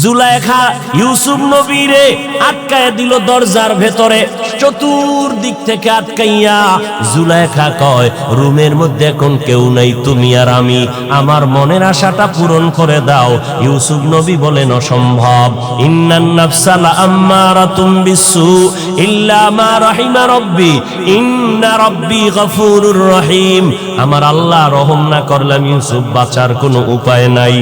জুলাইখা ইউসুফ নবীরে আটকায় দিল দরজার ভেতরে, চতুর্দিক থেকে আটকাইয়া। জুলাইখা কয়, রুমের মধ্যে এখন কেউ নাই, তুমি আর আমি, আমার মনের আশাটা পূরণ করে দাও। ইউসুফ নবী বলেন, অসম্ভব। ইন্নান নাফসা লাআম্মারাতুম বিসসু ইল্লা মা রাহিমা রাব্বি ইন্না রাব্বি গফুরুর রহিম। আমার আল্লাহ রহম না করলাম ইউসুফ বাঁচার কোনো উপায় নাই।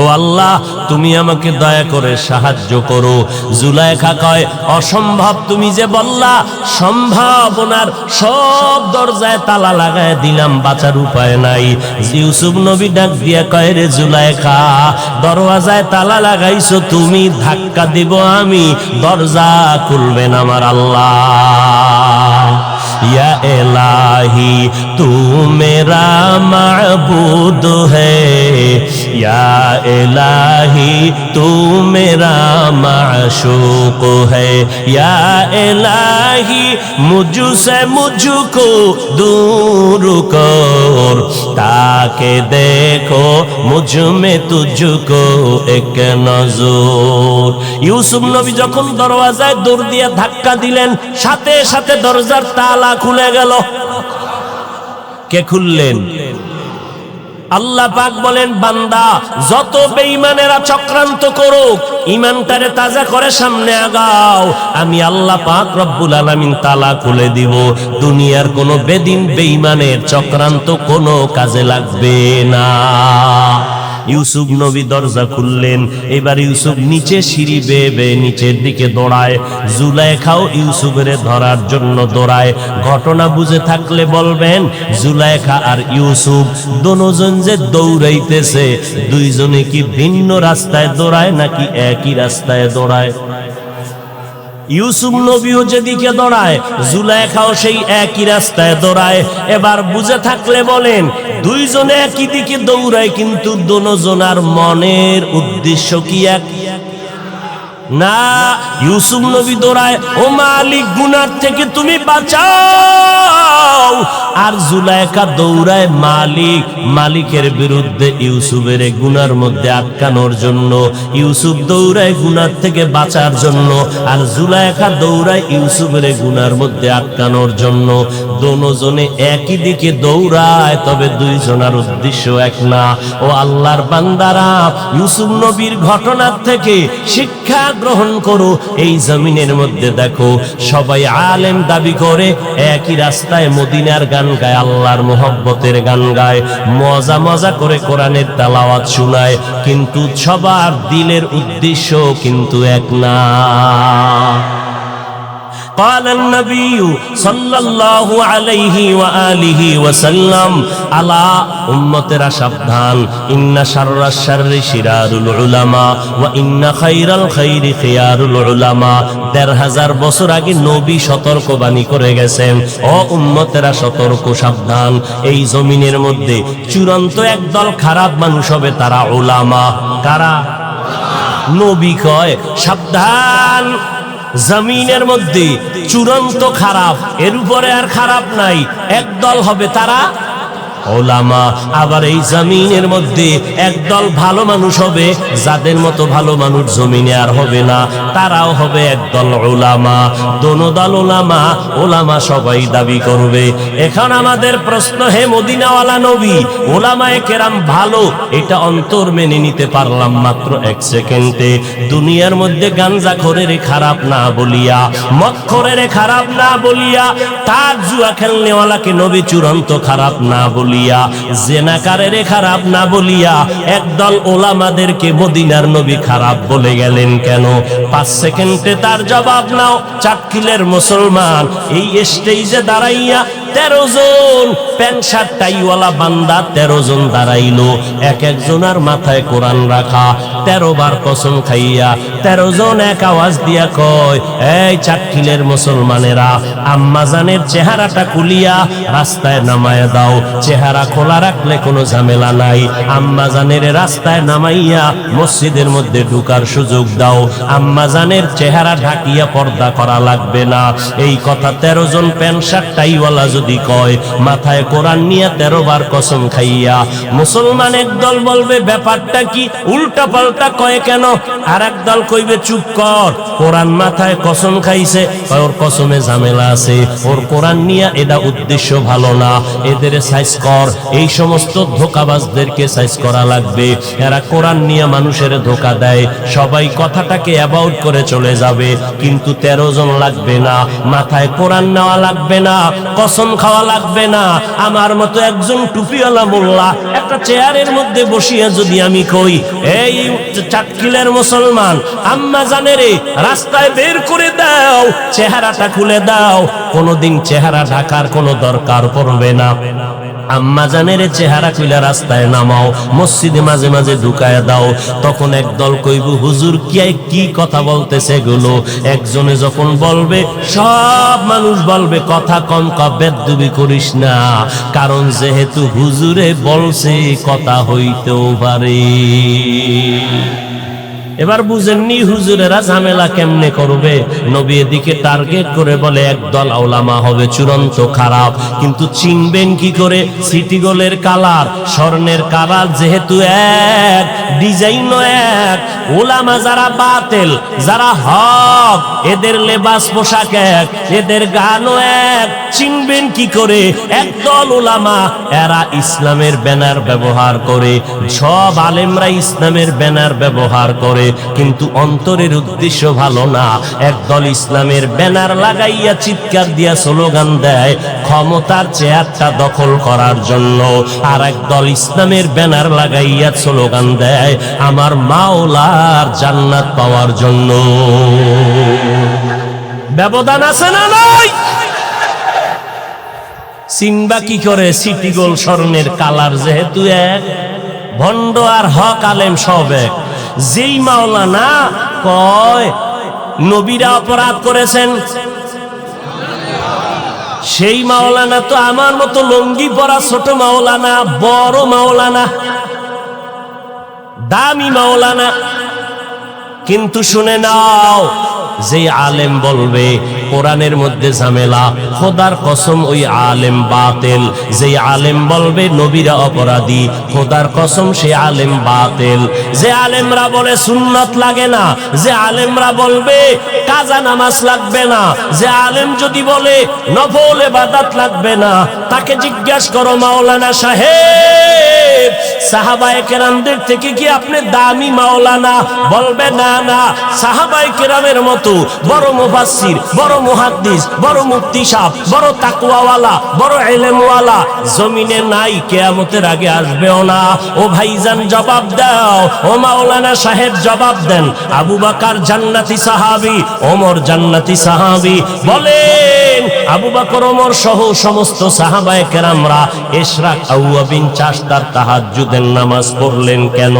ও আল্লাহ, তুমি আমাকে দয়া করে সাহায্য করো। জুলাইখা কয়, অসম্ভব, তুমি যে বললা সম্ভাবনার সব দরজায় তালা লাগায় দিলাম, বাঁচার উপায় নাই। ইউসুফ নবী ডাক দিয়া কয়, রে জুলাইখা, দরওয়াজায় তালা লাগাইছো তুমি, ধাক্কা দিব আমি, দরজা খুলবেন আমার আল্লাহ। या इलाही तू मेरा माबूद है, या इलाही तू मेरा माशूक है, या इलाही मुझसे मुझको दूर कर, ताकि देखो मुझ में तुझको एक नजर। ইউসুফ নবী যখন দরওয়াজায় দৌড় দিয়ে ধাক্কা দিলেন, সাথে সাথে দরজার তালা খুলে গেল। কে খুললেন? আল্লাহ পাক বলেন, বান্দা যত বেঈমানেরা চক্রান্ত করুক, ঈমানটারে তাজা করে সামনে আগাও, আমি আল্লাহ পাক রব্বুল আলামিন তালা খুলে দিব। দুনিয়ার কোনো বেদিন বেঈমানের চক্রান্ত কোনো কাজে লাগবে না। ইউসুফ নবী দরজা খুললেন। এবার ইউসুফ নিচে সিঁড়ি বেয়ে বেয়ে নিচের দিকে দৌড়ায়। জুলাইখাও ইউসুফের ধরার জন্য দৌড়ায়। ঘটনা বুঝে থাকলে বলবেন, জুলাইখা আর ইউসুফ দুজন যে দৌড়াইতেছে, দুইজনে কি ভিন্ন রাস্তায় দৌড়ায় নাকি একই রাস্তায় দৌড়ায়? ইউসুফ নবীও যেদিকে দৌড়ায়, জুলাইখাও সেই একই রাস্তায় দৌড়ায়। এবার বুঝে থাকলে বলেন, দুইজনে একই দিকে দৌড়ায়, কিন্তু দুজনার মনের উদ্দেশ্য কি এক না? ইউসুফ নবী দৌড়ায়, ও মালিক, গুনার থেকে তুমি বাঁচাও। আর জুলাইখা দৌড়ায় মালিক, মালিকের বিরুদ্ধে ইউসুফের গুনার মধ্যে আটকানোর জন্য। ইউসুফ দৌড়ায় গুনার থেকে বাঁচার জন্য, আর জুলাইখা দৌড়ায় ইউসুফের গুনার মধ্যে আটকানোর জন্য। দুজনে একই দিকে দৌড়ায়, তবে দুইজনের উদ্দেশ্য এক না। ও আল্লাহর বান্দারা, ইউসুফ নবীর ঘটনার থেকে শিক্ষা গ্রহণ করো। এই জমিনের মধ্যে দেখো, সবাই আলেম দাবি করে, একই রাস্তায় মদিনার গান গায়, আল্লাহর মোহব্বতের গান গায়, মজা মজা করে কোরআনের তেলাওয়াত শোনায়, কিন্তু সবার দিলের উদ্দেশ্য কিন্তু এক না। قال النبي صلى الله عليه وآله وسلم আলা উম্মতেরা সাবধান, ইন্না শাররাশ শাররি শিরারুল উলামা ওয়া ইন্না খায়রাল খায়রি খিয়ারুল উলামা। ১৫০০ বছর আগে নবী সতর্কবাণী করে গেছেন, ও উম্মতেরা সতর্ক, সাবধান, এই জমিনের মধ্যে চূড়ান্ত একদল খারাপ মানুষ হবে, তারা উলামা। কারা? নবী কয়, সাবধান, জমিনের মধ্যে চূড়ান্ত খারাপ, এর উপরে আর খারাপ নাই, একদল হবে, তারা উলামা। আবার এই জমিনের মধ্যে একদল ভালো মানুষ হবে, যাদের মতো ভালো মানুষ জমিনে আর হবে না, তারাও হবে একদল উলামা। দোনো দল উলামা, উলামা সবাই দাবি করবে। এখন আমাদের প্রশ্ন, হে মদিনাওয়ালা নবী, উলামায়ে কেরাম ভালো, এটা অন্তর মেনে নিতে পারলাম মাত্র 1 সেকেন্ডে। দুনিয়ার মধ্যে গাঞ্জাখোরের খারাপ না বলিয়া, মদখোরের খারাপ না বলিয়া, তার জুয়া খেলনেওয়ালাকে নবী চূড়ান্ত খারাপ না বলিয়া, জেনাকারের খারাপ না বলিয়া, একদল ওলামাদেরকে মদিনার নবী খারাপ বলে গেলেন কেন? 5 সেকেন্ডে তার জবাব নাও। চাটকিলের মুসলমান এই স্টেজে দাঁড়াইয়া 13 জন প্যান্ট শার্ট টাইওয়ালা বান্দা 13 জন দাঁড়াইলো, এক একজনের মাথায় কোরআন রাখা, 13 বার কসম খাইয়া 13 জন এক আওয়াজ দিয়া কয়, এই চাটখিলের মুসলমানেরা, আম্মাজানের চেহারাটা খুলিয়া রাস্তায় নামায়া দাও। চেহারা খোলা রাখলে কোনো ঝামেলা নাই, আম্মাজানের রাস্তায় নামাইয়া মসজিদের মধ্যে ঢুকার সুযোগ দাও। আম্মাজানের চেহারা ঢাকিয়া পর্দা করা লাগবে না। এই কথা 13 জন প্যান্ট শার্ট টাইওয়ালা যদি কয়, মাথায় কোরআন নিয়ে 13 বার কসম খাইয়া, মুসলমান একদল বলবে ব্যাপারটা কি, উল্টা পাল্টা কয় কেন? আর একদল কইবে চুপ কর, কোরআন মাথায় কসম খাইছে, ওর কসমে ঝামেলা আছে, ওর কোরআন নিয়ে এটা উদ্দেশ্য ভালো না, এদের সাইজ কর। এই সমস্ত ধোকাবাজদেরকে সাইজ করা লাগবে। এরা কোরআন নিয়ে মানুষের ধোকা দেয়। সবাই কথাটাকে অ্যাবাউট করে চলে যাবে, কিন্তু 13 জন লাগবে না, মাথায় কোরআন নেওয়া লাগবে না, কসম খাওয়া লাগবে না। আমার মতো একজন টুপিওয়ালা মোল্লা একটা চেয়ারের মধ্যে বসিয়া যদি আমি কই, এই চাটখিলের মুসলমান, আম্মা জানে রে, রাস্তায় বের করে দাও, চেহারাটা খুলে দাও, কোনোদিন চেহারা ঢাকার কোনো দরকার পড়বে না। আম্মা জানের চেহারা খুলে রাস্তায় নামাও, মসজিদে মাঝে মাঝে ঢুকায় দাও। তখন একদল কইব, হুজুর কি কথা বলতেছে এগুলো? একজনে যখন বলবে, সব মানুষ বলবে কথা কম বেদবি করিস না, কারণ যেহেতু হুজুরে বলছে কথা হইতেও পারে। এবার বুঝেননি হুজুরেরা ঝামেলা কেমনে করবে? নবী এদিকে টার্গেট করে বলে একদল উলামা হবে চূড়ান্ত খারাপ, কিন্তু চিনবেন কি করে? সিটি গোলের কালার, স্বর্ণের কালার যেহেতু এক, ডিজাইনও এক, উলামা যারা বাতিল যারা হক, এদের লেবাস পোশাক এক, এদের গানও এক। চিনবেন কি করে? একদল উলামা, এরা ইসলামের ব্যানার ব্যবহার করে, সব আলেমরা ইসলামের ব্যানার ব্যবহার করে, কিন্তু অন্তরের উদ্দেশ্য ভালো না। একদল ইসলামের ব্যানার লাগাইয়া চিৎকার দিয়া স্লোগান দেয় ক্ষমতার চেয়ারটা দখল করার জন্য, আর একদল ইসলামের ব্যানার লাগাইয়া স্লোগান দেয় আমার মাওলার জান্নাত পাওয়ার জন্য। ব্যবধান আছে না নাই? চিনবা কি করে? সিটি গোল স্বর্ণের কালার যেহেতু এক, ভণ্ড আর হক আলেম সব এক। যেই মাওলানা কয় নবীরা অপরাধ করেছেন, সেই মাওলানা তো আমার মতো লঙ্গি পরা ছোট মাওলানা, বড় মাওলানা, দামি মাওলানা। কিন্তু শুনে নাও, যে আলেম বলবে কোরআনের মধ্যে ঝামেলা, খোদার কসম ওই আলেম বাতিল। যে আলেম বলবে নবীরা অপরাধী, খোদার কসম সে আলেম বাতিল। যে আলেমরা বলে সুন্নাত লাগে না, যে আলেমরা বলবে কাজা নামাজ লাগবে না, যে আলেম যদি বলে নফল ইবাদত লাগবে না, তাকে জিজ্ঞাসা করো মাওলানা সাহেব, সাহাবায়ে কেরামদের থেকে কি আপনি দামি মাওলানা? বলবে না না, সাহাবায়ে কেরামের মতো বড় মুফাসসির, বড় মুহাদ্দিস, বড় মুফতি সাহেব, বড় তাকওয়াওয়ালা, বড় ইলমওয়ালা জমিনে নাই, কিয়ামতের আগে আসবেও না। ও ভাইজান জবাব দাও, ও মাওলানা সাহেব জবাব দেন। আবু বকর জান্নাতি সাহাবী, ওমর জান্নাতি সাহাবী। বলেন আবু বকর ওমর সহ সমস্ত সাহাবায়ে কেরামরা ইশরাক আউয়াবিন চাষদার তাহাজ্জুদের নামাজ পড়লেন কেন?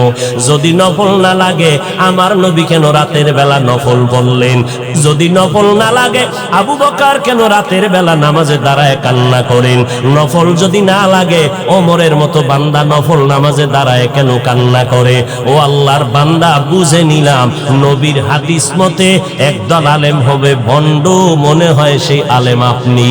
যদি নফল না লাগে, আমার নবী কেন রাতের বেলা নফল বললেন? যদি নফল না লাগে, আবু বকর কেন রাতের বেলা নামাজে দাঁড়ায় কান্না করেন? নফল যদি না লাগে, ওমরের মতো বান্দা নফল নামাজে দাঁড়ায় কেন কান্না করে? ও আল্লাহর বান্দা, বুঝে নিলাম নবীর হাদিস মতে একদল আলেম হবে ভণ্ড, মনে হয় সেই আলেম আপনি।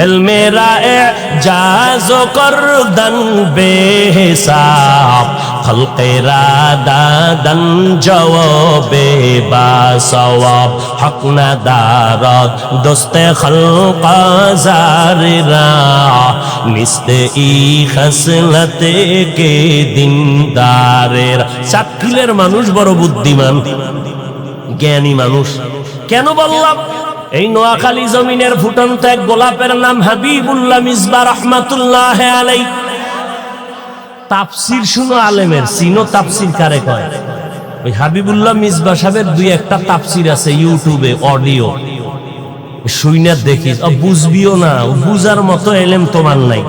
এলমেরা এজাজো করদন বেহিসাব, খলকেরা দাদন জওয়াবে বাসওয়াব, হক না দারত দোস্তে খলক জাররা, নিস্তে ই খসলতে কে দিনদারের। চাটখিলের মানুষ বড় বুদ্ধিমান, জ্ঞানী মানুষ। কেন বললাম? এই নোয়াখালী জমিনের ফুটন্ত এক গোলাপের নাম হাবিবুল্লাহ মিসবাহ রাহমাতুল্লাহ আলাইহি। তাফসীর শুনো আলেমের, চিনো তাফসীর কারে কয়? ওই হাবিবুল্লাহ মিসবাহ সাহেবের দুই একটা তাফসীর আছে ইউটিউবে অডিও, শুইনা দেখিস, বুঝবিও না, বুঝার মতো এলেম তোমার নাই।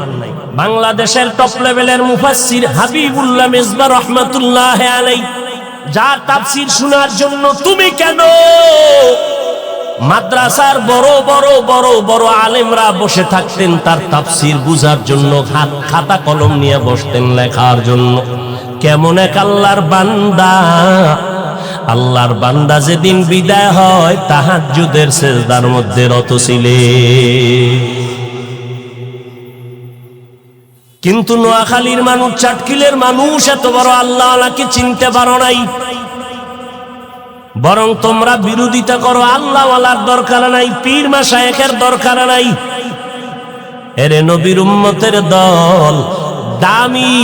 বাংলাদেশের টপ লেভেলের মুফাসসির হাবিবুল্লাহ মিসবাহ রাহমাতুল্লাহ আলাইহি যার তাফসীর শোনার জন্য তুমি কেন মাদ্রাসার বড় বড় বড় বড় আলেমরা বসে থাকতেন তার তাফসীর বুঝার জন্য, খাতা কলম নিয়ে বসতেন লেখার জন্য। কেমন এক আল্লাহর বান্দা, আল্লাহর বান্দা যেদিন বিদায় হয় তাহাজ্জুদের সিজদার মধ্যে রত ছিলেন। কিন্তু নোয়াখালীর মানুষ, চাটকিলের মানুষ এত বড় আল্লাহওয়ালাকে চিনতে পারো নাই, বরং তোমরা বিরোধিতা করো। আল্লাহওয়ালার দরকার নাই, পীর মাশায়েখের দরকার নাই। এরে নবীর উম্মতের দল, দামি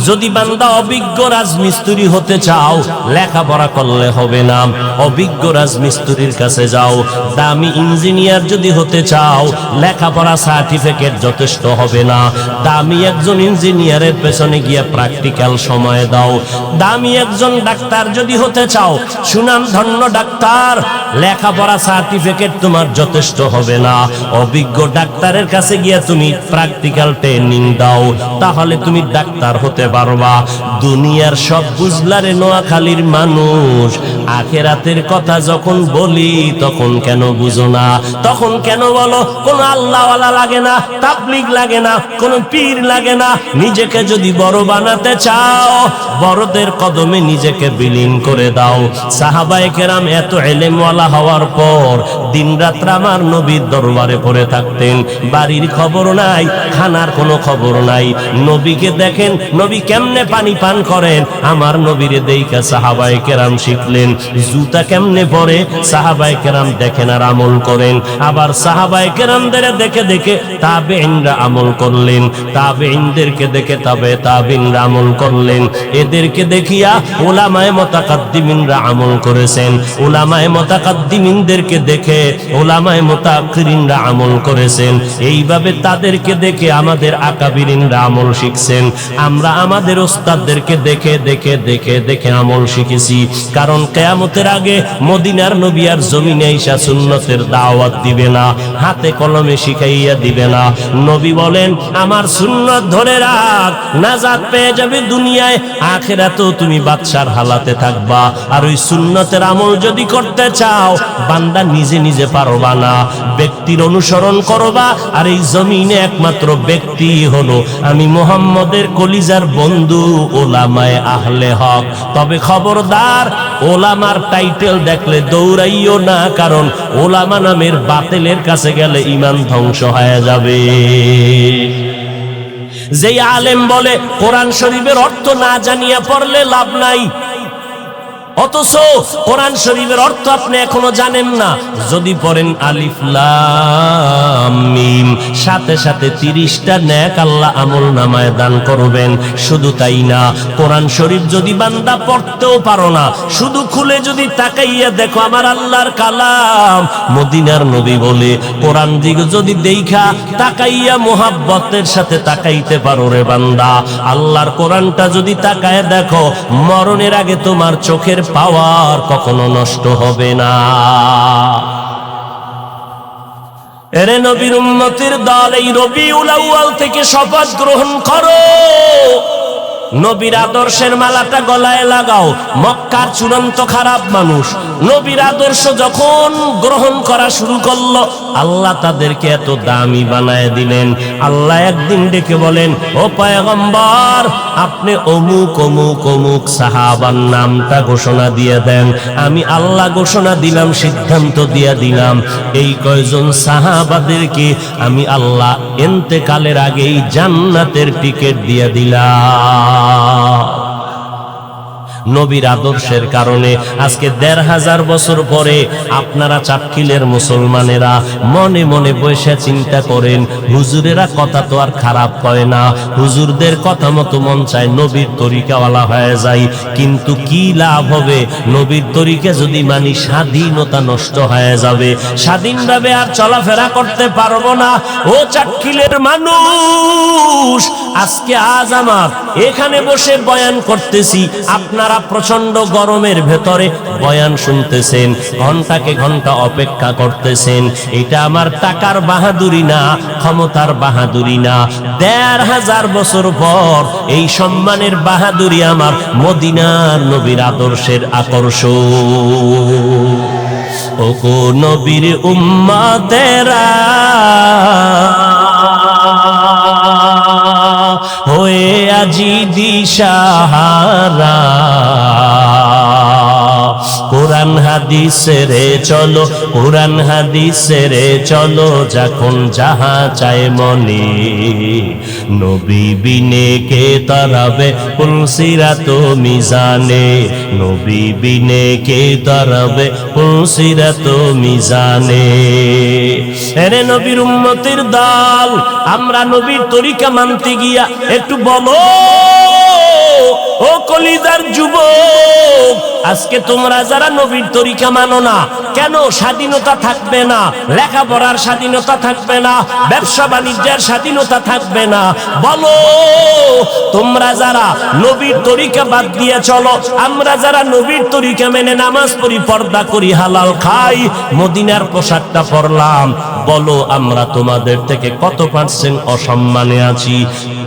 যদি বান্দা অভিজ্ঞ রাজমিস্ত্রি হতে চাও, লেখাপড়া করলে হবে না, অভিজ্ঞ রাজমিস্ত্রির কাছে যাও। দামি ইঞ্জিনিয়ার যদি হতে চাও, লেখাপড়া সার্টিফিকেট যথেষ্ট হবে না, দামি একজন ইঞ্জিনিয়ারের পেছনে গিয়ে প্র্যাকটিক্যাল সময় দাও। দামি একজন ডাক্তার যদি হতে চাও, সুনাম ধন্য ডাক্তার, লেখাপড়া সার্টিফিকেট তোমার যথেষ্ট হবে না, অভিজ্ঞ ডাক্তারের কাছে গিয়ে তুমি প্র্যাকটিক্যাল ট্রেনিং দাও, তাহলে তুমি ডাক্তার হতে পারবা। দুনিয়ার সব বুঝলারে নোয়াখালীর মানুষ, আখেরাতের কথা যখন বলি তখন কেন বুঝো না? তখন কেন বলো কোন আল্লাহওয়ালা লাগে না, তাবলীগ লাগে না, কোন পীর লাগে না? নিজেকে যদি বড় বানাতে চাও, বড়দের কদমে নিজেকে বিলীন করে দাও। সাহাবায়ে কেরাম এত ইলমওয়ালা হওয়ার পর দিনরাত আমার নবীর দরবারে পড়ে থাকতেন, বাড়ির খবর নাই, খানার কোনো খবর নাই। নবীকে দেখেন নবী কেমনে পানি পান করেন, আমার নবীরে দেইখা সাহাবায়ে কেরাম শিখলেন। জুতা কেমনে পরে সাহাবায়ে কেরাম দেখেন আর আমল করেন। আবার সাহাবায়ে কেরামদের দেখে দেখে তাবেঈনরা আমল করলেন, তাবেঈনদেরকে দেখে তাবেঈনরা আমল করলেন। এদেরকে দেখিয়া উলামায়ে মুতাকাদ্দিমিনরা আমল করেছেন, উলামায়ে মুতাকাদ্দিমিনদেরকে দেখে উলামায়ে মুতাআখিরিনরা আমল করেছেন। এইভাবে তাদেরকে দেখে আমাদের আকাবিরিনরা আমল শিখছেন। আমরা আমাদের ওস্তাদদেরকে দেখে দেখে দেখে দেখে আমল শিখেছি। কারণ কিয়ামতের আগে মদিনার নবী আর জমিনে আইসা সুন্নতের দাওয়াত দিবে না, হাতে কলমে শিখাইয়া দিবে না। নবী বলেন আমার সুন্নত ধরে রাখ, নাজাত পেয়ে যাবে দুনিয়ায়, আখিরাতেও তুমি বাদশার হালাতে থাকবা। আর ওই সুন্নতের আমল যদি করতে চাও, বান্দা নিজে নিজে পারবা না, ব্যক্তির অনুসরণ করবা। আর এই জমিনে একমাত্র ব্যক্তি হলো আমি মুহাম্মদের কলিজার বন্ধু ওলামায়ে আহলে হক। তবে খবরদার, ওলামার টাইটেল দেখলে দৌড়াইও না, কারণ ওলামা নামের বাতিলের কাছে গেলে ঈমান ধ্বংস হয়ে যাবে। যেই আলেম বলে কোরআন শরীফের অর্থ না জানিয়া পড়লে লাভ নাই, অথচ কোরআন শরীফের অর্থ আপনি এখনো জানেন না। যদি পড়েন আলিফ লাম মিম, সাথে সাথে 30টা নেক আল্লাহ আমল নামায় দান করবেন। শুধু তাই না, কোরআন শরীফ যদি বান্দা পড়তেও পারো না, শুধু খুলে যদি তাকাইয়া দেখো আমার আল্লাহর কালাম, মদিনার নবী বলে কোরআন দিকে যদি দেইখা তাকাইয়া মোহাব্বতের সাথে তাকাইতে পারো রে বান্দা, আল্লাহর কোরআনটা যদি তাকায় দেখো, মরণের আগে তোমার চোখের পাওয়ার কখনো নষ্ট হবে না। এরে নবীর উম্মতের দল, এই রবিউল আউয়াল থেকে শপথ গ্রহণ করো, নবীর আদর্শের মালাটা গলায় লাগাও। মক্কার চূড়ান্ত খারাপ মানুষ নবীর আদর্শ যখন গ্রহণ করা শুরু করলো, আল্লাহ তাদেরকে এত দামি বানায় দিলেন। আল্লাহ একদিন ডেকে বলেন, ও পয়গম্বর, আপনি অমুক অমুক অমুক সাহাবার নামটা ঘোষণা দিয়ে দেন। আমি আল্লাহ ঘোষণা দিলাম, সিদ্ধান্ত দিয়ে দিলাম, এই কয়জন সাহাবাদেরকে আমি আল্লাহ ইন্তেকালের আগেই জান্নাতের টিকিট দিয়ে দিলাম। নবীর আদর্শের কারণে আজকে 1500 বছর পরে আপনারা চাটকিলের মুসলমানেরা মনে মনে বসে চিন্তা করেন, হুজুরেরা কথা তো আর খারাপ কয় না, হুজুরদের কথা মতো মন চায় নবীর তরিকাওয়ালা হয়ে যায়। কিন্তু কি লাভ হবে? নবীর তরিকা যদি মানি, স্বাধীনতা নষ্ট হয়ে যাবে, স্বাধীনভাবে আর চলাফেরা করতে পারবো না। ও চাটকিলের মানুষ, আজকে আজ আমার এখানে বসে বয়ান করতেছি, আপনারা আপনারা প্রচন্ড গরমের ভেতরে বয়ান শুনতেছেন, ঘন্টাকে ঘন্টা অপেক্ষা করতেছেন। এটা আমার টাকার বাহাদুরি না, ক্ষমতার বাহাদুরি না। ১৫০০ বছর পর এই সম্মানের বাহাদুরি আমার মদিনার নবীর আদর্শের আকর্ষণ। ওগো নবীর উম্মতেরা হয়ে আজি দিশাহারা, কোরআন হাদিসেরে চলো, কোরআন হাদিসেরে চলো, যখন যাহা চায় মনে, নবী বিনে কে তারাবে পুলসিরাত মিজানে, নবী বিনে কে তারাবে পুলসিরাত মিজানে। এরে নবীর উম্মতের দল, আমরা নবীর তরিকা মানতে গিয়া একটু বলো ও কলিজার যুবক, আজকে তোমরা যারা নবীর তরিকা মানো না কেন, স্বাধীনতা থাকবে না, লেখাপড়ার স্বাধীনতা থাকবে না, ব্যবসা বাণিজ্যের স্বাধীনতা থাকবে না? বলো তোমরা যারা নবীর তরিকা বাদ দিয়ে চলো, আমরা যারা নবীর তরিকা মেনে নামাজ পড়ি, পর্দা করি, হালাল খাই, মদিনার পোশাকটা পরলাম, বলো আমরা তোমাদের থেকে কত পার্সেন্ট অসম্মানে আছি,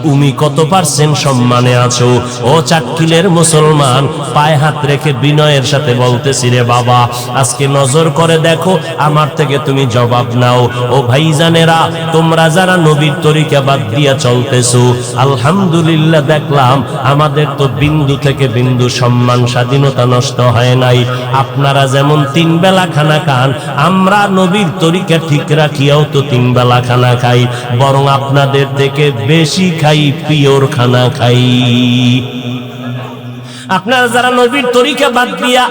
তুমি কত পার্সেন্ট সম্মানে আছো? ও চাটকিলের মুসলমান, পায়ে হাত রেখে বিনয়ের সাথে বলতেছি রে বাবা, আজকে নজর করে দেখো, আমার থেকে তুমি জবাব নাও। ও ভাইজানেরা, তোমরা যারা নবীর তরিকা বাদ দিয়া চলতেছো, আলহামদুলিল্লাহ দেখলাম আমাদের তো বিন্দু থেকে বিন্দু সম্মান স্বাধীনতা নষ্ট হয় নাই। আপনারা যেমন 3 বেলা খানা খান, আমরা নবীর তরিকা ঠিক রাখিয়াও তো 3 বেলা খানা খাই, বরং আপনাদের থেকে বেশি খাই, পিওর খানা খাই। আপনারা যারা নবীর তরিকা বাদ দিয়া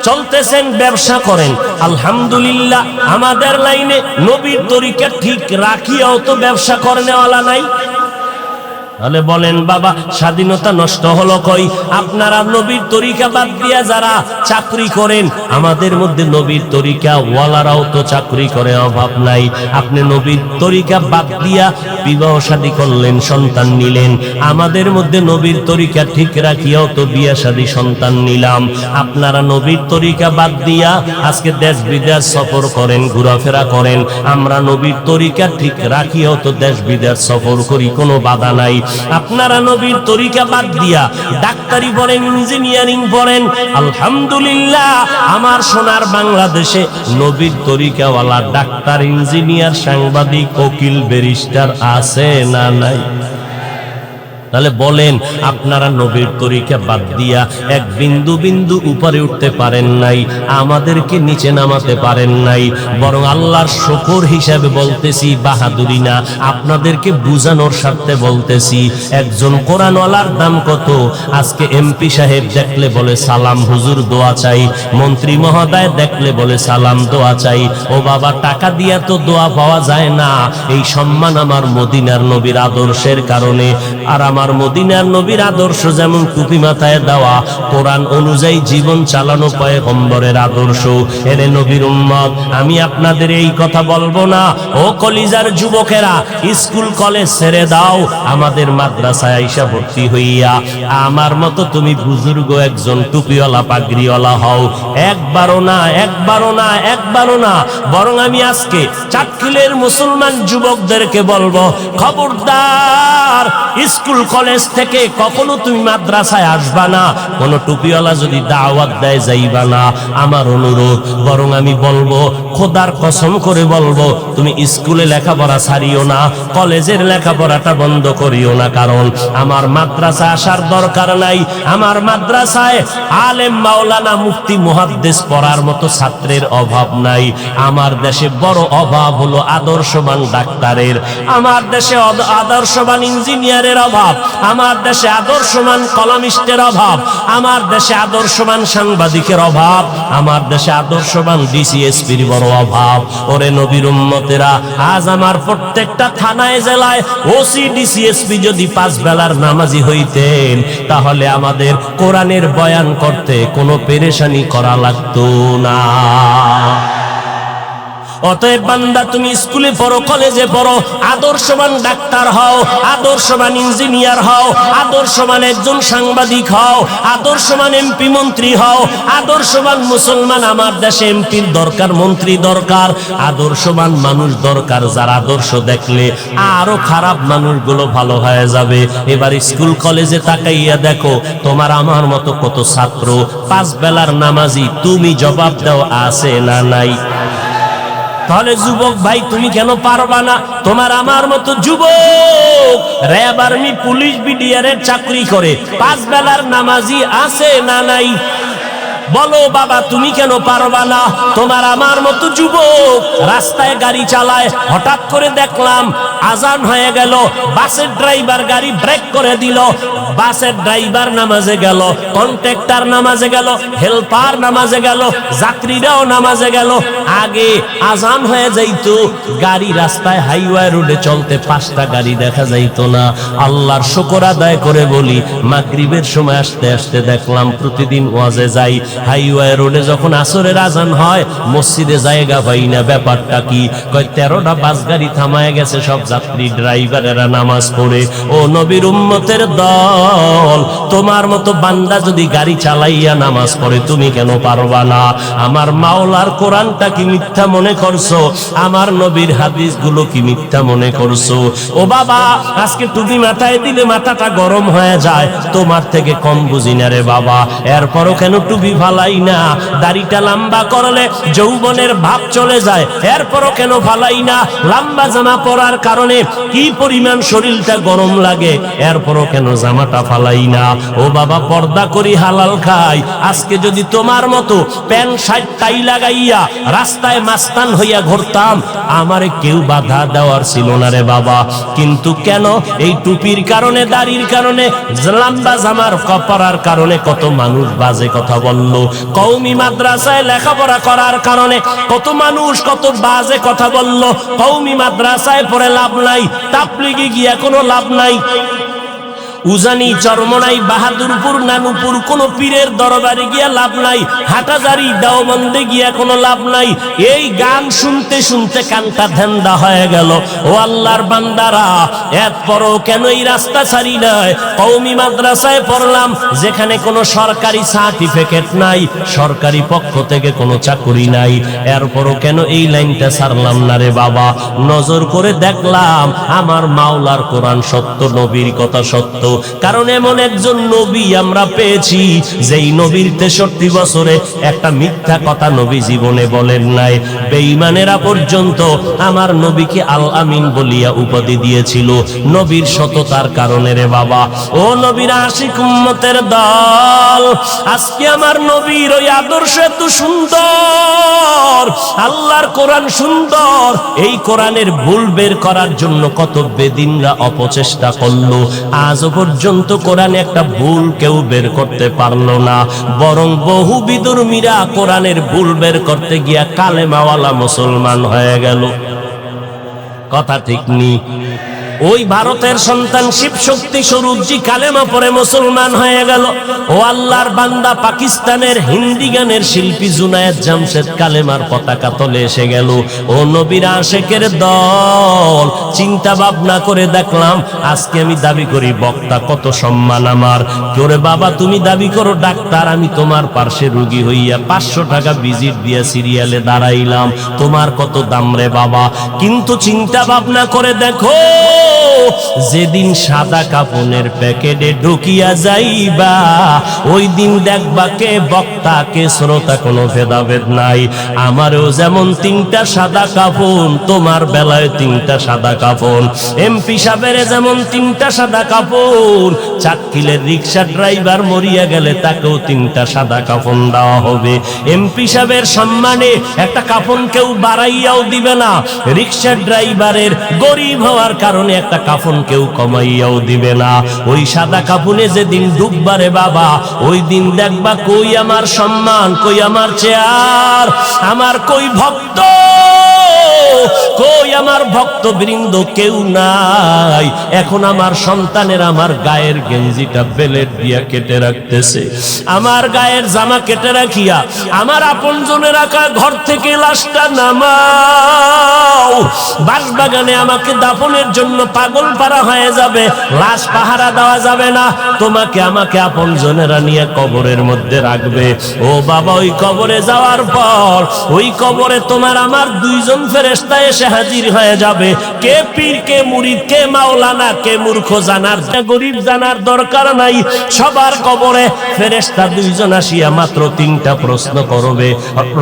চলতেছেন, ব্যবসা করেন, আলহামদুলিল্লাহ আমাদের লাইনে নবীর তরিকা ঠিক রাখিয়াও তো ব্যবসা করেনেওয়ালা নাই। তাহলে বলেন বাবা, স্বাধীনতা নষ্ট হলো কই? আপনারা নবীর তরিকা বাদ দিয়া যারা চাকরি করেন, আমাদের মধ্যে নবীর তরিকা ওয়ালারাও তো চাকরি করে, অভাব নাই। আপনি নবীর তরিকা বাদ দিয়া বিবাহ শাদী করলেন, সন্তান নিলেন, আমাদের মধ্যে নবীর তরিকা ঠিক রাখিয়াও তো বিয়া শাদী সন্তান নিলাম। আপনারা নবীর তরিকা বাদ দিয়া আজকে দেশ বিদেশ সফর করেন, ঘোরাফেরা করেন, আমরা নবীর তরিকা ঠিক রাখিয়াও তো দেশ বিদেশ সফর করি, কোনো বাধা নাই। আপনারা নবীর তরিকা বাদ দিয়া ডাক্তারি পড়েন, ইঞ্জিনিয়ারিং পড়েন, আলহামদুলিল্লাহ আমার সোনার বাংলাদেশে নবীর তরিকাওয়ালা ডাক্তার, ইঞ্জিনিয়ার, সাংবাদিক, উকিল, ব্যারিস্টার আছে না নাই? তাহলে বলেন, আপনারা নবীর তরিকা বাদ দিয়া এক বিন্দু বিন্দু উপরে উঠতে পারেন নাই, আমাদেরকে নিচে নামাতে পারেন নাই। বরং আল্লাহর শুকর হিসাবে বলতেছি, বাহাদুরি না, আপনাদেরকে বুঝানোর স্বার্থে বলতেছি। একজন কোরআনওয়ালার দাম কত? আজকে এমপি সাহেব দেখলে বলে সালাম হুজুর দোয়া চাই, মন্ত্রী মহোদয় দেখলে বলে সালাম দোয়া চাই। ও বাবা, টাকা দিয়া তো দোয়া পাওয়া যায় না। এই সম্মান আমার মদিনার নবীর আদর্শের কারণে। আর আমার মদিনার নবীর আদর্শ যেমন টুপি মাথায় দেওয়া, কোরআন অনুযায়ী জীবন চালানো পয়গম্বরের আদর্শ। এরে নবীর উম্মত, আমি আপনাদের এই কথা বলবো না। ও কলিজার যুবকেরা, স্কুল কলেজ ছেড়ে দাও, আমাদের মাদ্রাসায় আইসা ভর্তি হইয়া আমার মতো তুমি বুজুর্গ একজন টুপিওয়ালা পাগড়িওয়ালা হও। একবারও না, একবারও না, একবারও না। বরং আমি আজকে চাটখিলের মুসলমান যুবকদেরকে বলবো, খবরদার, স্কুল কলেজ থেকে কখনো তুমি মাদ্রাসায় আসবা না, কোন টুপিওয়ালা যদি দাওয়াত দেয় যাইবা না, আমার অনুরোধ। বরং আমি বলবো, খোদার কসম করে বলবো, তুমি স্কুলে লেখাপড়া ছাড়িও না, কলেজের লেখাপড়াটা বন্ধ করিও না। কারণ আমার মাদ্রাসায় আসার দরকার নাই। আমার মাদ্রাসায় আলেম, মাওলানা, মুফতি, মুহাদ্দিস পড়ার মতো ছাত্রের অভাব নাই। আমার দেশে বড় অভাব হলো আদর্শবান ডাক্তারের, আমার দেশে আদর্শবান ইঞ্জিনিয়ারের অভাব, আমার দেশে আদর্শবান কলামিস্টের অভাব, আমার দেশে আদর্শবান সাংবাদিকের অভাব, আমার দেশে আদর্শবান ডিসিএসপির বড় অভাব। ওরে নবীর উম্মতেরা, আজ আমার প্রত্যেকটা থানায়, জেলায় ওসি, ডিসিএসপি যদি 5 বেলার নামাজি হইতেন, তাহলে আমাদের কোরআনের বয়ান করতে কোনো পেরেশানি করা লাগতো না। অতএব বান্দা তুমি স্কুলে পড়ো, কলেজে পড়ো, আদর্শবান ডাক্তার হও, আদর্শবান ইঞ্জিনিয়ার হও, আদর্শবান একজন সাংবাদিক হও, আদর্শবান এমপি মন্ত্রী হও, আদর্শবান মুসলমান। আমার দেশে এমপির দরকার, মন্ত্রী দরকার, আদর্শবান মানুষ দরকার, যার আদর্শ দেখলে আরো খারাপ মানুষগুলো ভালো হয়ে যাবে। এবার স্কুল কলেজে তাকাইয়া দেখো, তোমার আমার মতো কত ছাত্র পাঁচ বেলার নামাজি, তুমি জবাব দাও আছে না নাই? তাহলে যুবক ভাই তুমি কেন পারবা না? তোমার আমার মতো যুবক র্যাব, আর্মি, পুলিশ, বিডিআর এর চাকরি করে, পাঁচ বেলার নামাজি আছে না নাই? বলো বাবা তুমি কেন পারবা না? তোমার আমার মতো যুবক রাস্তায় গাড়ি চালায়, হঠাৎ করে দেখলাম আজান হয়ে গেল, বাসের ড্রাইভার গাড়ি ব্রেক করে দিল, বাসের ড্রাইভার নামাজে গেল, কন্ট্রাক্টর নামাজে গেল, হেল্পার নামাজে গেল, যাত্রীরাও নামাজে গেল। আগে আজান হয়ে যাইতো, গাড়ি রাস্তায় হাইওয়ে রোডে চলতে পাঁচটা গাড়ি দেখা যাইতো না। আল্লাহর শুকর আদায় করে বলি, মাগরিবের সময় আসতে আসতে দেখলাম প্রতিদিন ওয়াজে যাই, হাইওয়ে রোডে যখন আসরের আজান হয় মসজিদে জায়গা পাই না। ব্যাপারটা কি? কয় 13টা বাস গাড়ি থামায় গেছে, সব যাত্রী ড্রাইভারেরা নামাজ পড়ে। ও নবীর উম্মতের দল, তোমার মতো বান্দা যদি গাড়ি চালাইয়া নামাজ পড়ে, তুমি কেন পারবা না? আমার মাওলার কোরআনটা কি মিথ্যা মনে করছো? আমার নবীর হাদিস গুলো কি মিথ্যা মনে করছো? ও বাবা, আজকে টুপি মাথায় দিলে মাথাটা গরম হয়ে যায়, তোমার থেকে কম বুঝি না রে বাবা। এরপরও কেন টুপি ফালাই না? দাড়িটা লম্বা করলে যৌবনের ভাব চলে যায়, এরপরও কেন ফালাই না? লম্বা জামা পরার কারণে কি পরিমাণ শরীরটা গরম লাগে, এরপরও কেন জামাটা ফালাই না? ও বাবা, পর্দা করি, হালাল খাই। আজকে যদি তোমার মতো প্যান্ট শার্ট টাই লাগাইয়া রাস্তায় মাস্তান হইয়া ঘুরতাম, আমারে কেউ বাধা দেওয়ার ছিল না রে বাবা। কিন্তু কেন? এই টুপির কারণে, দাড়ির কারণে, লম্বা জামার পরার কারণে কত মানুষ বাজে কথা বলল। কওমি মাদ্রাসায় লেখাপড়া করার কারণে কত মানুষ কত বাজে কথা বলল। কওমি মাদ্রাসায় পড়ে লাভ নাই, তাবলীগে গিয়া কোনো লাভ নাই, উজানি, চরমনাই, বাহাদুরপুর, নানুপুর কোন পীরের দরবারে গিয়া লাভ নাই, হাটাজারি, দেওবন্দে গিয়া কোনো লাভ নাই। এই গান শুনতে শুনতে কানটা ধ্যান্দা হয়ে গেল। ও আল্লাহর বান্দারা, এরপরও কেন এই রাস্তা ছাড়ি নাই? কওমি মাদ্রাসায় পড়লাম, যেখানে কোনো সরকারি সার্টিফিকেট নাই, সরকারি পক্ষ থেকে কোনো চাকরি নাই, এরপরও কেন এই লাইনটা ছাড়লাম না রে বাবা? নজর করে দেখলাম আমার মাওলার কোরআন সত্য, নবীর কথা সত্য। কারণ এমন একজন নবী আমরা পেয়েছি, যেই নবীর 63 বছরে একটা মিথ্যা কথা নবী জীবনে বলেন নাই। বেঈমানেরা পর্যন্ত আমার নবীকে আল আমিন বলিয়া উপাধি দিয়েছিল, নবীর সততার কারণে রে বাবা। ও নবীর আশিক উম্মতের দল, আজকে আমার নবীর ওই আদর্শ এত সুন্দর, আল্লাহর কোরআন সুন্দর, এই কোরআনের ভুল বের করার জন্য কত বেদিনরা অপচেষ্টা করলো, আজও পর্যন্ত কোরআনে একটা ভুল কেউ বের করতে পারলো না। বরং বহু বিধর্মীরা কোরআনের ভুল বের করতে গিয়া কালেমাওয়ালা মুসলমান হয়ে গেল। কথা ঠিক নি? ওই ভারতের সন্তান শিব শক্তি স্বরূপজি কালেমা পড়ে মুসলমান হয়ে গেল। ও আল্লাহর বান্দা, পাকিস্তানের হিন্দি গানের শিল্পী জুনায়েদ জামশেদ কালেমার পতাকা তলে এসে গেল। ও নবীর আশেকের দল, চিন্তা ভাবনা করে দেখলাম, আজকে আমি দাবি করি বক্তা, কত সম্মান আমার। তোরে বাবা তুমি দাবি করো ডাক্তার, আমি তোমার পার্শ্বে রোগী হইয়া 500 টাকা ভিজিট দিয়া সিরিয়ালে দাঁড়াইলাম, তোমার কত দাম রে বাবা। কিন্তু চিন্তা ভাবনা করে দেখো, যেদিন সাদা কাপনের প্যাকেটে ঢুকিয়া যাইবা, ওই দিন দেখবা কে বক্তা কে শ্রোতা, কোনো ভেদাভেদ নাই। আমারও যেমন 3টা সাদা কাপন, তোমার বেলায় 3টা সাদা কাপন, এমপি সাহেবের যেমন 3টা সাদা কাপন, চাটকিলের রিক্সা ড্রাইভার মরিয়া গেলে তাকেও 3টা সাদা কাপন দেওয়া হবে। এমপি সাহেবের সম্মানে একটা কাপন কেউ বাড়াইয়াও দিবে না, রিক্সা ড্রাইভারের গরিব হওয়ার কারণে একটা কাফন কেউ কমাইয়াও দিবে না। ওই সাদা কাফনে যেদিন ডুববারে বাবা, ওই দিন দেখবা কই আমার সম্মান, কই আমার চেয়ার, আমার কই ভক্ত, কই আমার ভক্তবৃন্দ? কেউ নাই। এখন আমার সন্তানের আমার গায়ের গেঞ্জিটা বেলেট দিয়া কেটে রাখতেছে, আমার গায়ের জামা কেটে রাখিয়া আমার আপনজনের রাখা ঘর থেকে লাশটা নামাও। বাঁশবাগানে আমাকে দাফনের জন্য পাগল পারা হয়ে যাবে, লাশ পাহারা দেওয়া যাবে না, তোমাকে আমাকে আপনজনেরা নিয়ে কবরের মধ্যে রাখবে। ও বাবা, ওই কবরে যাওয়ার পর ওই কবরে তোমার আমার দুইজন ফেরেশতা এসে হাজির হয়ে যাবে। কে পীর, কে মুরিদ, কে মাওলানা, কে মূর্খ জানার গরিব জানার দরকার নাই। সবার কবরে ফেরেশতা দুইজন আসিয়া মাত্র তিনটা প্রশ্ন করবে।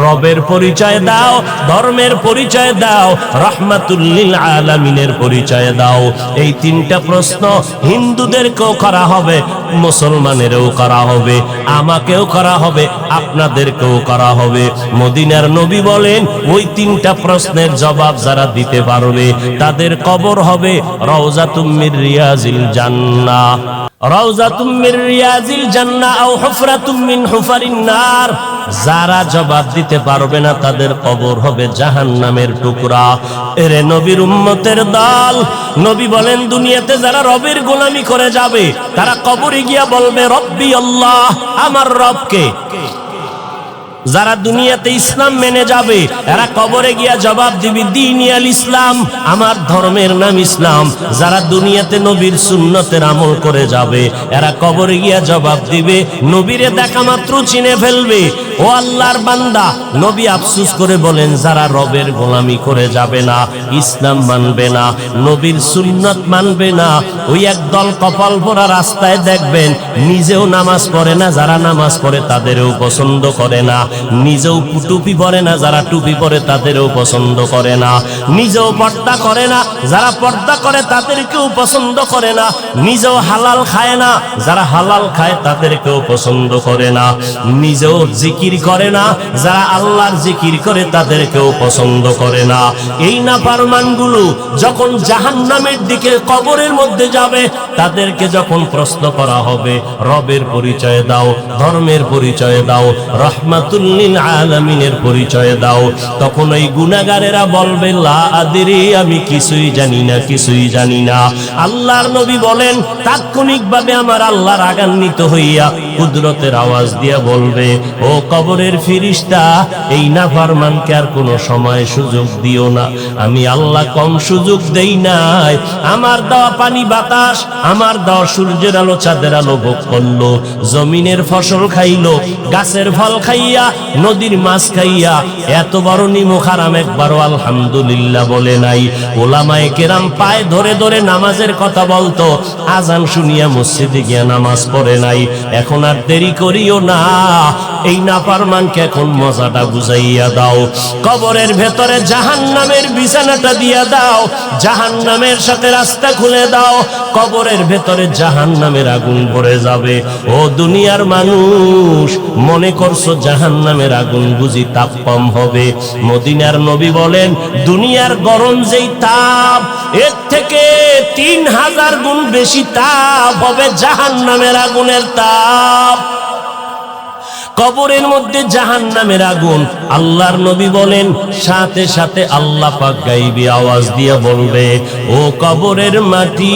রবের পরিচয় দাও, ধর্মের পরিচয় দাও, রাহমাতুল লিল আলামিনের পরিচয় দাও। এই তিনটা প্রশ্ন হিন্দুদেরকেও করা হবে, মুসলমানেরও করা হবে, আমাকেও করা হবে, আপনাদেরকেও করা হবে। মদিনার নবী বলেন, ওই তিনটা প্রশ্নের জবাব যারা দিতে পারবে তাদের কবর হবে রাউযাতুম মির রিয়াজিল জান্নাহ, রাউযাতুম মির রিয়াজিল জান্নাহ আও হুফরাতুম মিন হুফারিন নার। যারা জবাব দিতে পারবে না তাদের কবর হবে জাহান্নামের টুকরা। এরে নবীর উম্মতের দল, নবী বলেন দুনিয়াতে যারা রবের গোলামি করে যাবে তারা কবরে গিয়া বলবে রব্বি আল্লাহ, আমার রবকে। যারা দুনিয়াতে ইসলাম মেনে যাবে এরা কবরে গিয়া জবাব দিবে দ্বীনি আল ইসলাম, আমার ধর্মের নাম ইসলাম। যারা দুনিয়াতে নবীর সুন্নতের আমল করে যাবে এরা কবরে গিয়া জবাব দিবে, নবীরে দেখা মাত্র চিনে ফেলবে। ও আল্লাহর বান্দা, নবী আফসোস করে বলেন যারা রবের গোলামি করে যাবে না, ইসলাম মানবে না, নবীর সুন্নত মানবে না, ওই একদল কপাল ভরা রাস্তায় দেখবেন নিজেও নামাজ পড়ে না, যারা নামাজ পড়ে তাদেরও পছন্দ করে না, নিজেও টুপি পরে না, যারা টুপি পরে তাদেরও পছন্দ করে না, নিজেও পর্দা করে না, যারা পর্দা করে তাদেরকেও পছন্দ করে না, নিজেও হালাল খায় না, যারা হালাল খায় তাদেরকেও পছন্দ করে না, নিজেও জিকির করে না, যারা আল্লাহর জিকির করে তাদেরকেও পছন্দ করে না। এই নাফরমানগুলো যখন জাহান্নামের দিকে কবরের মধ্যে যাবে তাদেরকে যখন প্রশ্ন করা হবে রবের পরিচয় দাও, ধর্মের পরিচয় দাও, রাহমাতুল লিল আলামিনের পরিচয় দাও, তখন ওই গুনাহগারেরা বলবে লা আদরি, আমি কিছুই জানি না, কিছুই জানি না। আল্লাহর নবী বলেন তাৎক্ষণিকভাবে আমার আল্লাহ রাগান্বিত হইয়া কুদরতের আওয়াজ দিয়া বলবে, ও কবরের ফেরেশতা, এই নাফরমানকে আর কোনো সময় সুযোগ দিও না। আমি আল্লাহ কম সুযোগ দেই নাই। আমার দেওয়া পানি বাতাস, আমার দেওয়া সূর্যের আলো চাঁদের আলো ভোগ করলো, জমিনের ফসল খাইলো, গাছের ফল খাইয়া, নদীর মাছ খাইয়া, এত বড় নিমখ হারাম একবারও আলহামদুলিল্লাহ বলে নাই। ওলামায়ে কেরাম পায়ে ধরে ধরে নামাজের কথা বলতো, আজান শুনিয়া মসজিদে গিয়া নামাজ পড়ে নাই। এখন আর দেরি করিও না, এই নাফরমানকে এখন মজাটা বুঝাইয়া দাও। কবরের ভেতরে জাহান্নামের বিছানাটা দিয়া দাও, জাহান্নামের সাথে রাস্তা খুলে দাও, কবরের ভেতরে জাহান্নামের আগুন ভরে যাবে। ও দুনিয়ার মানুষ, মনে করছো জাহান্নামের আগুন বুঝি তাপ কম হবে? মদিনার নবী বলেন দুনিয়ার গরম যেই তাপ, এর থেকে 3000 গুণ বেশি তাপ হবে জাহান্নামের আগুনের তাপ। কবরের মধ্যে জাহান্নামের আগুন, আল্লাহর নবী বলেন সাথে সাথে আল্লাহ পাক গাইবী আওয়াজ দিয়ে বলবে, ও কবরের মাটি,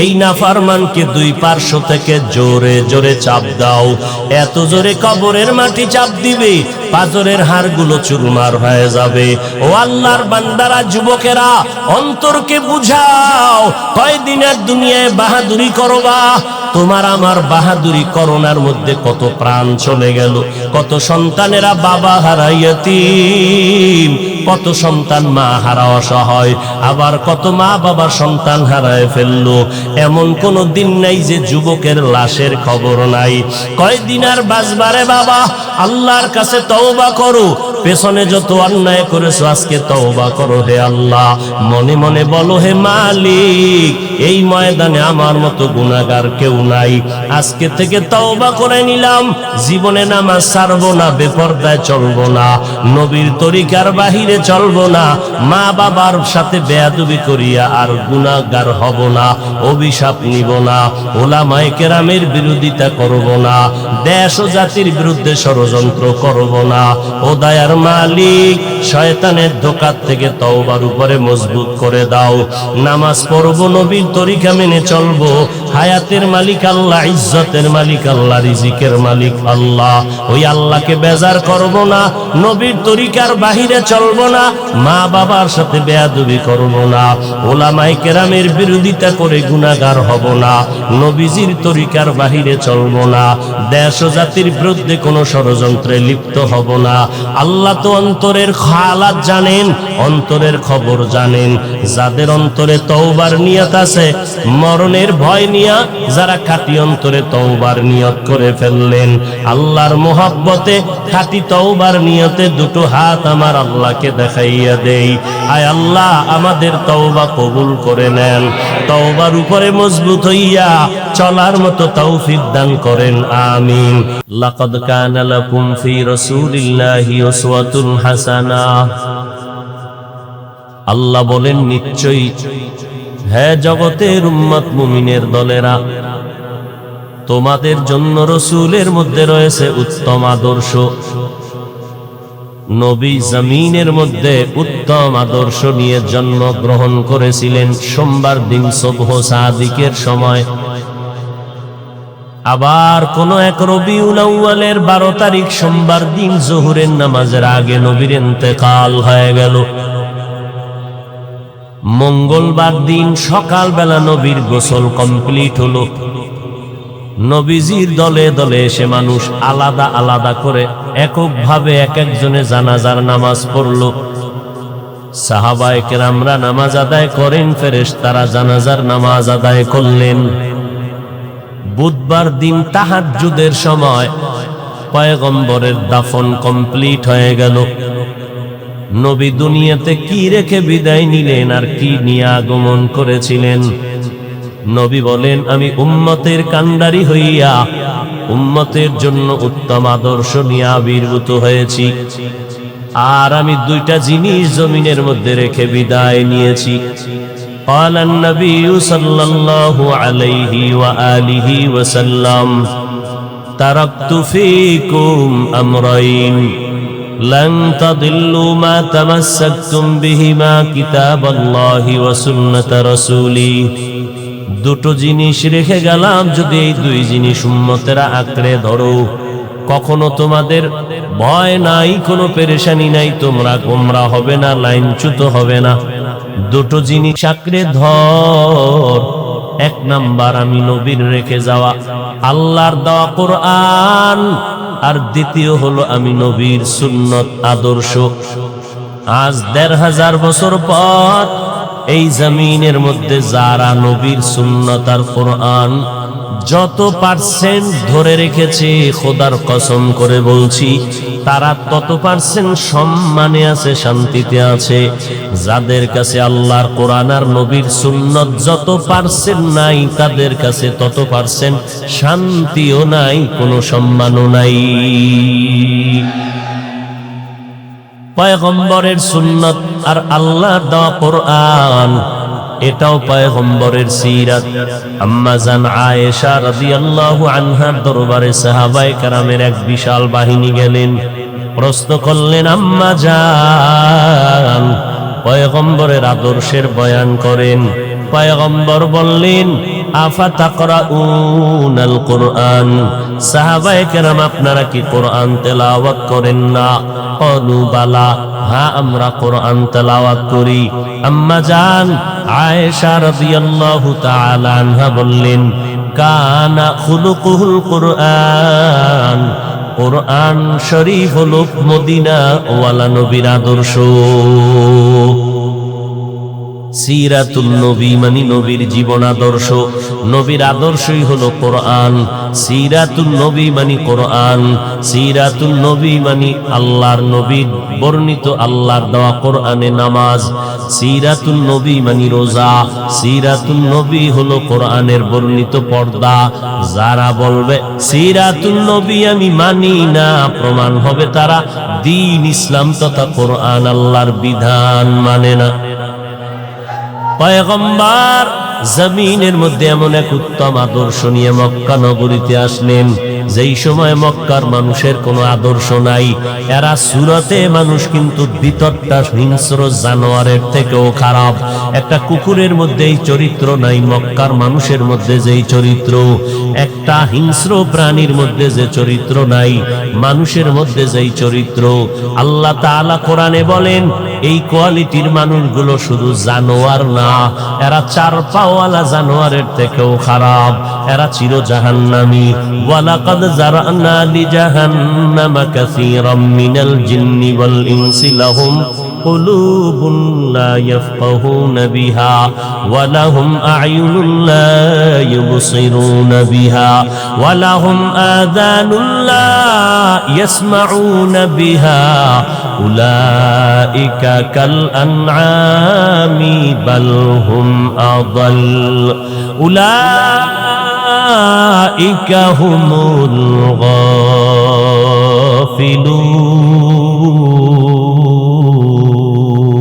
এই নাফরমানকে দুই পার্শ্ব থেকে জোরে জোরে চাপ দাও। এত জোরে কবরের মাটি চাপ দিবে পাজরের হাড়গুলো চুরমার হয়ে যাবে। ও আল্লাহর বান্দারা, যুবকেরা, অন্তরকে বুঝাও, কয়দিনের দুনিয়ায় বাহাদুরি করবা? তোমার আমার বাহাদুরি করোনার মধ্যে কত প্রাণ চলে গেল, কত সন্তানেরা বাবা হারা ইয়তীম, কত সন্তান মা হারা অসহায়, আবার কত মা বাবা সন্তান হারায় ফেললো। এমন কোন দিন নাই যে যুবকের লাশের খবর নাই। কয়দিন আর বাঁচবারে বাবা? আল্লাহর কাছে তওবা করো, পেছনে যত অন্যায় করেছো আজকে তওবা করো। হে আল্লাহ, মনে মনে বলো, হে মালিক, এই ময়দানে আমার মতো গুনাহগার কেউ নাই। আজকে থেকে তওবা করে নিলাম, জীবনে নামাজ ছাড়বো না, বেপরদায় চলবো না, নবীর তরিকার বাহিরে চলবো না, মা বাবার সাথে বেয়াদবি করিয়া আর গুনাহগার হব না, অভিশাপ নিব না, ওলামায়ে কেরামের বিরোধিতা করব না, দেশ ও জাতির বিরুদ্ধে ষড়যন্ত্র করব না। ও দয়ার মালিক, শয়তানের ধোঁকা থেকে তওবার উপরে মজবুত করে দাও। নামাজ পড়বো, নবীর তরিকা মেনে চলবো। হায়াতের মালিক আল্লাহ, ইজ্জতের মালিক আল্লাহ, রিজিকের মালিক আল্লাহ। ওই আল্লাহকে বেজার করব না, নবীর তরিকার বাহিরে চলবো না, মা বাবার সাথে বেয়াদবি করব না, ওলামায়ে কেরামের বিরোধিতা করে গুনাহগার হব না, নবীজির তরিকার বাহিরে চলবো না, দেশ ও জাতির বিরুদ্ধে কোনো ষড়যন্ত্রে লিপ্ত হব না। আল্লাহ তো অন্তরের হালাত জানেন, অন্তরের খবর জানেন। যাদের অন্তরে তওবার নিয়ত আছে, মরণের ভয় নিয়া যারা খাঁটি অন্তরে তওবার নিয়ত করে ফেললেন, আল্লাহর মোহাব্বতে খাঁটি তওবার নিয়তে দুটো হাত আমার আল্লাহকে দেখাইয়া দেই। আয় আল্লাহ, আমাদের তওবা কবুল করে নেন। তওবার উপরে মজবুত হইয়া চলার মতো তৌফিক দান করেন, আমিন। লাকাদ কানা লাকুম ফি রাসূলিল্লাহি উসওয়াতুন হাসানাহ। আল্লাহ বলেন, নিশ্চয়ই হে জগতের উম্মত মুমিনের দলেরা, তোমাদের জন্য রসূলের মধ্যে রয়েছে উত্তম আদর্শ। নবী জমিনের মধ্যে উত্তম আদর্শ নিয়ে জন্মগ্রহণ করেছিলেন সোমবার দিন সুবহ সাদিকের সময়। আবার কোন এক রবিউল আউয়ালের 12 তারিখ সোমবার দিন জোহরের নামাজের আগে নবীর ইন্তেকাল হয়ে গেল। মঙ্গলবার দিন সকালবেলা নবীর গোসল কমপ্লিট হলো। নবীজির দলে দলে এসে মানুষ আলাদা আলাদা করে এককভাবে এক একজনে জানাজার নামাজ পড়লো। সাহাবায়ে কেরামরা নামাজ আদায় করেন, ফেরেশতারা জানাজার নামাজ আদায় করলেন। বুধবার দিন তাহাজ্জুদের সময় পয়গম্বরের দাফন কমপ্লিট হয়ে গেল। নবী দুনিয়াতে কি রেখে বিদায় নিলেন আর কি নিয়ে আগমন করেছিলেন? নবী বলেন, আমি উম্মতের কান্ডারি হইয়া উম্মতের জন্য উত্তম আদর্শ নিয়ে আবির্ভূত হয়েছি, আর আমি দুইটা জিনিস জমিনের মধ্যে রেখে বিদায় নিয়েছি। قال النبي صلى الله عليه وآله وسلم تركت فيكم أمرين لن تضلوا ما تمسكتم بهما كتاب الله وسنة رسوله। দুটো জিনিস রেখে গেলাম, যদি এই দুই জিনিস উম্মতেরা আঁকড়ে ধরো, কখনো তোমাদের ভয় নাই, কোনো পেরেশানি নাই, তোমরা গোমরা হবে না, লাইনচ্যুত হবে না। দুটো জিনিস আঁকড়ে ধর। এক নাম্বার, আমি নবীর রেখে যাওয়া আল্লাহর দেওয়া কোরআন, আর দ্বিতীয় হলো আমি নবীর সুন্নত আদর্শ। আজ ১৫০০ বছর পর এই জমিনের মধ্যে যারা নবীর সুন্নত আর কোরআন যত পার্সেন্ট ধরে রেখেছে, খোদার কসম করে বলছি, তারা তত পার্সেন্ট সম্মানে আছে, শান্তিতে আছে। যাদের কাছে আল্লাহর কোরআন আর নবীর সুন্নত যত পার্সেন্ট নাই, তাদের কাছে তত পার্সেন্ট শান্তিও নাই, কোনো সম্মানও নাই। পয়গম্বরের সুন্নত আর আল্লাহর দেওয়া কোরআন, এটাও পয়গম্বরের সিরাত। আম্মা জান আয়েশা রাদিয়াল্লাহু আনহার দরবারে সাহাবায়ে কেরামের এক বিশাল বাহিনী গেলেন। প্রশ্ন করলেন, আম্মা জান, পয়গম্বরের আদর্শের বয়ান করেন। পয়গম্বর বললেন, আফা তাকরাউনাল কোরআন, সাহাবায়ে কেরাম আপনারা কি কোরআন তেলাওয়াত করেন না? ক্বালু বালা, হ্যাঁ আমরা কোরআন তেলাওয়াত করি। আম্মা জান আয়েশা রাদিয়াল্লাহু তাআলা আনহা বললেন, কানা খুলুকুল কোরআন, কোরআন শরীফ হলো মদিনা ওয়ালা নবীর আদর্শ। সিরাতুল নবী মানে নবীর জীবন আদর্শ। নবীর আদর্শই হলো কোরআন। সিরাতুল নবী মানে কোরআন। সিরাতুল নবী মানে আল্লাহর নবীর বর্ণিত আল্লাহর দেওয়া কোরআনে নামাজ। সিরাতুল নবী মানে রোজা। সিরাতুল নবী হলো কোরআনের বর্ণিত পর্দা। যারা বলবে সিরাতুল নবী আমি মানি না, প্রমাণ হবে তারা দ্বীন ইসলাম তথা কোরআন আল্লাহর বিধান মানে না। পয়গম্বর জমিনের মধ্যে এমন এক উত্তম আদর্শ নিয়ে মক্কা নগরীতে আসলেন, যেই সময় মক্কার মানুষের কোনো আদর্শ নাই। এরা সুরতে মানুষ কিন্তু ভিতরটা হিংস্র জানোয়ারের থেকেও খারাপ। একটা কুকুরের মধ্যে এই চরিত্র নাই, মক্কার মানুষের মধ্যে যেই চরিত্র, একটা হিংস্র প্রাণীর মধ্যে যে চরিত্র নাই, মানুষের মধ্যে যেই চরিত্র। আল্লাহ তাআলা কোরআনে বলেন এই কোয়ালিটির মানুষগুলো শুধু জানোয়ার না, এরা চার পাওয়ালা জানোয়ারের থেকেও খারাপ, এরা চির জাহান্নামী। ওয়ালাকাদ জারানা লিজাহান্নামা কাসীরাম মিনাল জিন্নি ওয়াল ইনসি লাহুম কুলুবুন লা ইয়াফকাহুনা বিহা ওয়া লাহুম আ'য়ুনুন লা ইউবসিরুনা বিহা ওয়া লাহুম আযানুন লা ইয়াসমাউনা বিহা উলাইকা কাল আনআমি বাল হুম আদাল উলাইকা হুমুল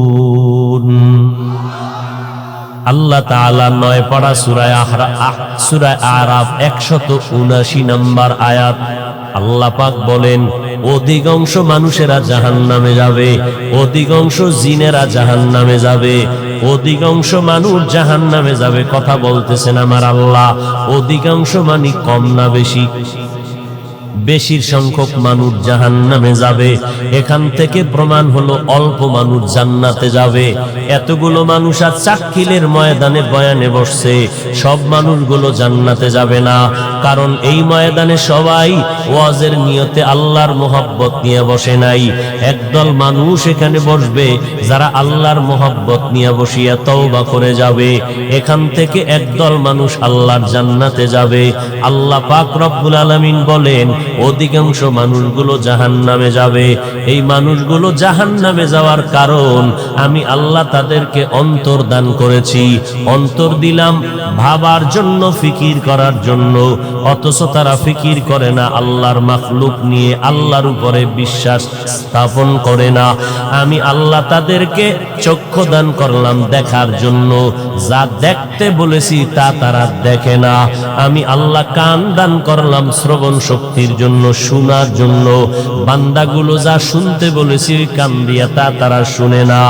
গাফিলুন। আল্লাহ তাআলা 9 পারা সূরা আরাফ 179 নম্বর আয়াত আল্লাহ পাক বলেন অধিকাংশ মানুষেরা জাহান্নামে যাবে, অধিকাংশ জিনেরা জাহান্নামে যাবে, অধিকাংশ মানুষ জাহান্নামে যাবে। কথা বলতেছেন আমার আল্লাহ, অধিকাংশ মানে কম না বেশি? বেশির সংখ্যক মানুষ জাহান্নামে যাবে। এখান থেকে প্রমাণ হলো অল্প মানুষ জান্নাতে যাবে। এতগুলো মানুষ আর চাক্কিলের ময়দানে বয়ানে বসছে, সব মানুষগুলো জান্নাতে যাবে না। কারণ এই ময়দানে সবাই ওয়াজের নিয়তে আল্লাহর মোহাব্বত নিয়ে বসে নাই। একদল মানুষ এখানে বসবে যারা আল্লাহর মোহাব্বত নিয়ে বসিয়া তওবা করে যাবে। এখান থেকে একদল মানুষ আল্লাহর জান্নাতে যাবে। আল্লাহ পাক রব্বুল আলামিন বলেন অধিকাংশ মানুষগুলো জাহান্নামে যাবে। এই মানুষগুলো জাহান্নামে যাওয়ার কারণ আমি আল্লাহ তাদেরকে অন্তর দান করেছি। অন্তর দিলাম ভাবার জন্য, ফিকির করার জন্য, অথচ তারা ফিকির করে না, আল্লাহর মাখলুক নিয়ে আল্লাহর উপরে বিশ্বাস স্থাপন করে না। আমি আল্লাহ তাদেরকে চক্ষু দান করলাম দেখার জন্য, যা দেখতে বলেছি তা তারা দেখে না। আমি আল্লাহ কান দান করলাম শ্রবণ শক্তির জন্য, শোনার জন্য। বান্দাগুলো যা শুনতে বলেছি কান দিয়া তা তারা শুনে না।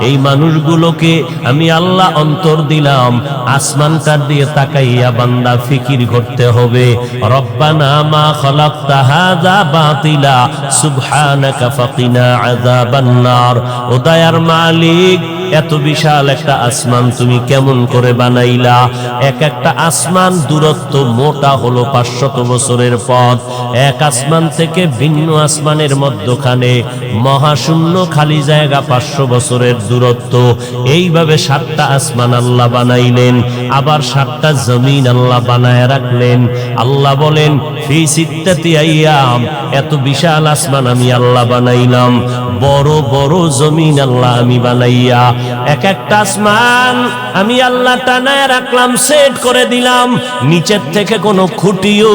এই মানুষগুলোকে আমি আল্লাহ অন্তর দিলাম, আসমানটার দিয়ে তাকাইয়া বান্দা ফিকির করতে হবে। রব্বানা মা খালাকতা হাযা বাতিলা সুবহানাকা ফাকিনা আযাবান নার। ও দয়ার মালিক, এত বিশাল একটা আসমান তুমি কেমন করে বানাইলা? এক একটা আসমান দূরত্ব মোটা হলো 500 বছরের পথ। এক আসমান থেকে ভিন্ন আসমানের মধ্যখানে মহাশূন্য খালি জায়গা 500 বছরের দূরত্ব। এইভাবে 7টা আসমান আল্লাহ বানাইলেন, আবার 7টা জমিন আল্লাহ বানায় রাখলেন। আল্লাহ বলেন ফি সিত্তাতি আইয়াম, এত বিশাল আসমান আমি আল্লাহ বানাইলাম, বড় বড় জমিন আল্লাহ আমি বানাইয়া এক একটা আসমান আমি আল্লাহ টানায় রাখলাম, সেট করে দিলাম। নিচের থেকে কোনো খুঁটিও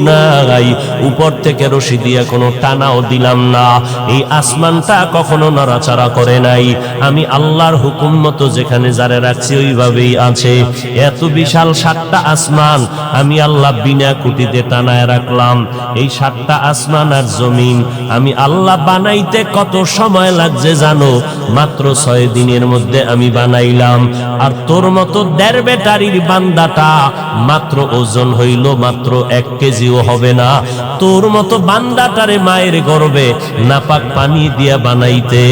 নাই, উপর থেকে রশি দিয়ে কোনো টানাও দিলাম না। এই আসমানটা কখনো নড়াচড়া করে নাই। আমি আল্লাহর হুকুম মতো যেখানে যারে রাখছি ওইভাবেই আছে। এত বিশাল 7টা আসমান আমি আল্লাহ বিনা খুঁটিতে টানায় রাখলাম। এই 7টা আসমান আর জমিন আমি আল্লাহ বানাইতে কত সময় লাগছে জানো? মাত্র 6 দিনের মধ্যে আমি বানাইলাম। আর তোর মতো 1.5 ব্যাটারির বান্দাটা মাত্র ওজন হইল মাত্র 1 কেজিও হবে না। তোর মতো বান্দাটারে মায়ের গর্ভে নাপাক পানি দিয়া বানাইতে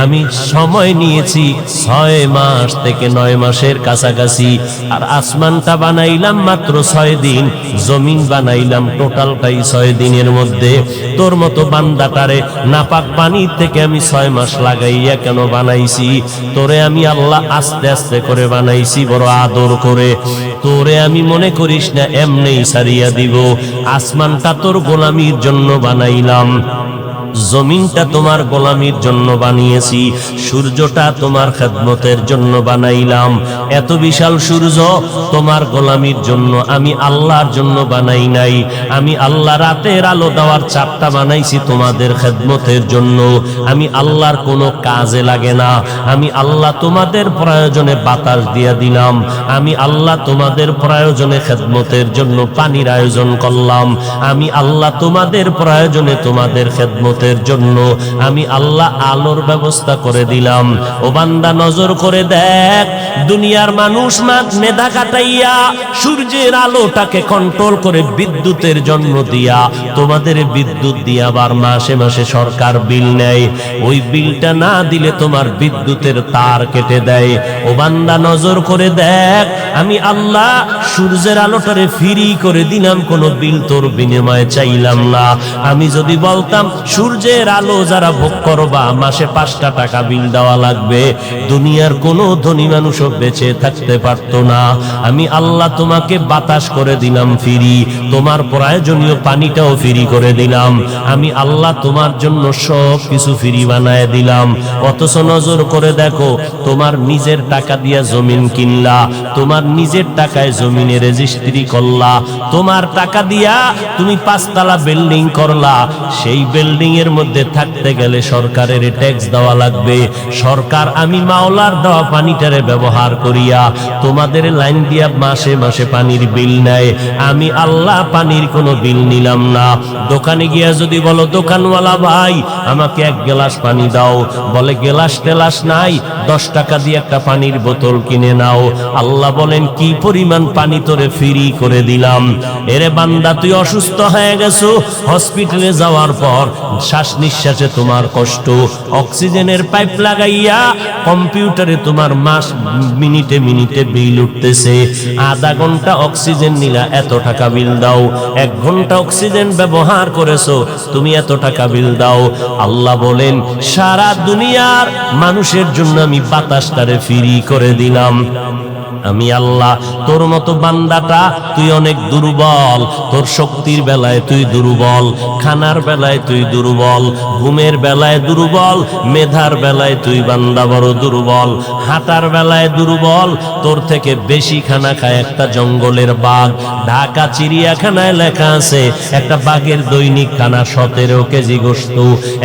আমি সময় নিয়েছি 6 মাস থেকে 9 মাসের কাছাকাছি। আর আসমানটা বানাইলাম মাত্র 6 দিন, জমিন বানাইলাম টোটালটাই 6 দিনের মধ্যে। তোর মতো বান্দাটারে নাপাক পানি থেকে আমি 6 মাস লাগাইয়া কেন বানাইছি? তোরে আমি আল্লাহ আস্তে আস্তে করে বানাইছি, বড় আদর করে। তোরে আমি মনে করিস না এমনি সারিয়া দিব। আসমানটা তোর গোলামির জন্য বানাইলাম। জমিনটা তোমার গোলামির জন্য বানিয়েছি, সূর্যটা তোমার খেদমতের জন্য বানাইলাম। এত বিশাল সূর্য তোমার গোলামির জন্য, আমি আল্লাহর জন্য বানাই নাই। আমি আল্লাহ রাতের আলো দেওয়ার চারটা বানাইছি তোমাদের খেদমতের জন্য। আমি আল্লাহর কোনো কাজে লাগে না। আমি আল্লাহ তোমাদের প্রয়োজনে বাতাস দিয়ে দিলাম। আমি আল্লাহ তোমাদের প্রয়োজনে খেদমতের জন্য পানির আয়োজন করলাম। আমি আল্লাহ তোমাদের প্রয়োজনে তোমাদের খেদমতের জন্য আমি আল্লাহ আলোর ব্যবস্থা করে দিলাম। ও বান্দা নজর করে দেখ, দুনিয়ার মানুষ মেধা কাটাইয়া সূর্যের আলোটাকে কন্ট্রোল করে বিদ্যুতের জন্য দিয়া তোমাদের বিদ্যুৎ দিয়া আবার মাসে মাসে সরকার বিল নেয়। ওই বিলটা না দিলে তোমার বিদ্যুতের তার কেটে দেয়। ও বান্দা নজর করে দেখ, আমি আল্লাহ সূর্যের আলোটারে ফ্রি করে দিলাম, কোনো বিল তোর বিনিময়ে চাইলাম না। আমি যদি বলতাম সূর্যের আলো যারা ভোগ করবা মাসে 5টা টাকা বিল দেওয়া লাগবে, দুনিয়ার কোনো ধনী মানুষও বেঁচে থাকতে পারতো না। আমি আল্লাহ তোমাকে বাতাস করে দিলাম ফ্রি, তোমার প্রয়োজনীয় পানিটাও ফ্রি করে দিলাম। আমি আল্লাহ তোমার জন্য সব কিছু ফ্রি বানায় দিলাম। অথচ নজর করে দেখো, তোমার নিজের টাকা দিয়া জমিন কিনলা, তোমার নিজের টাকায় জমিনে রেজিস্ট্রি করলা, তোমার টাকা দিয়া তুমি 5তলা বিল্ডিং করলা। সেই বিল্ডিং এর মধ্যে থাকতে গেলে সরকারের ট্যাক্স দেওয়া লাগবে। সরকার আমি মাওলার দেওয়া পানিটারে ব্যবহার করিয়া তোমাদের লাইন দিয়া মাসে মাসে পানির বিল নেয়। আমি আল্লাহ পানির কোনো বিল নিলাম না। দোকানে গিয়া যদি বলো, দোকানওয়ালা ভাই আমাকে 1 গ্লাস পানি দাও, বলে গ্লাস টেলাস নাই, 10 টাকা দিয়ে একটা পানির বোতল কিনে নাও। আল্লাহ বলেন কি পরিমাণ পানি তোরে ফ্রি করে দিলাম। এরে বান্দা, তুই অসুস্থ হয়ে গেছো, হসপিটালে যাওয়ার পর শ্বাস নিঃশ্বাসে তোমার কষ্ট, অক্সিজেনের পাইপ লাগাইয়া কম্পিউটারে তোমার মাস মিনিটে মিনিটে বিল উঠতেছে। আধা ঘন্টা অক্সিজেন নিলা, এত টাকা বিল দাও। 1 ঘন্টা অক্সিজেন ব্যবহার করেছো, তুমি এত টাকা বিল দাও। আল্লাহ বলেন সারা দুনিয়ার মানুষের জন্য আমি বাতাসটারে ফ্রি করে দিলাম। আমি আল্লাহ তোর মতো বান্দাটা তুই অনেক দুর্বল, তোর শক্তির বেলায় তুই দুর্বল, খানার বেলায় তুই দুর্বল, ঘুমের বেলায় দুর্বল, মেধার বেলায় তুই বান্দা বড় দুর্বল, হাঁটার বেলায় দুর্বল। তোর থেকে বেশি খানা খায় একটা জঙ্গলের বাঘ। ঢাকা চিড়িয়াখানায় লেখা আছে একটা বাঘের দৈনিক খানা 17 কেজি গোশত,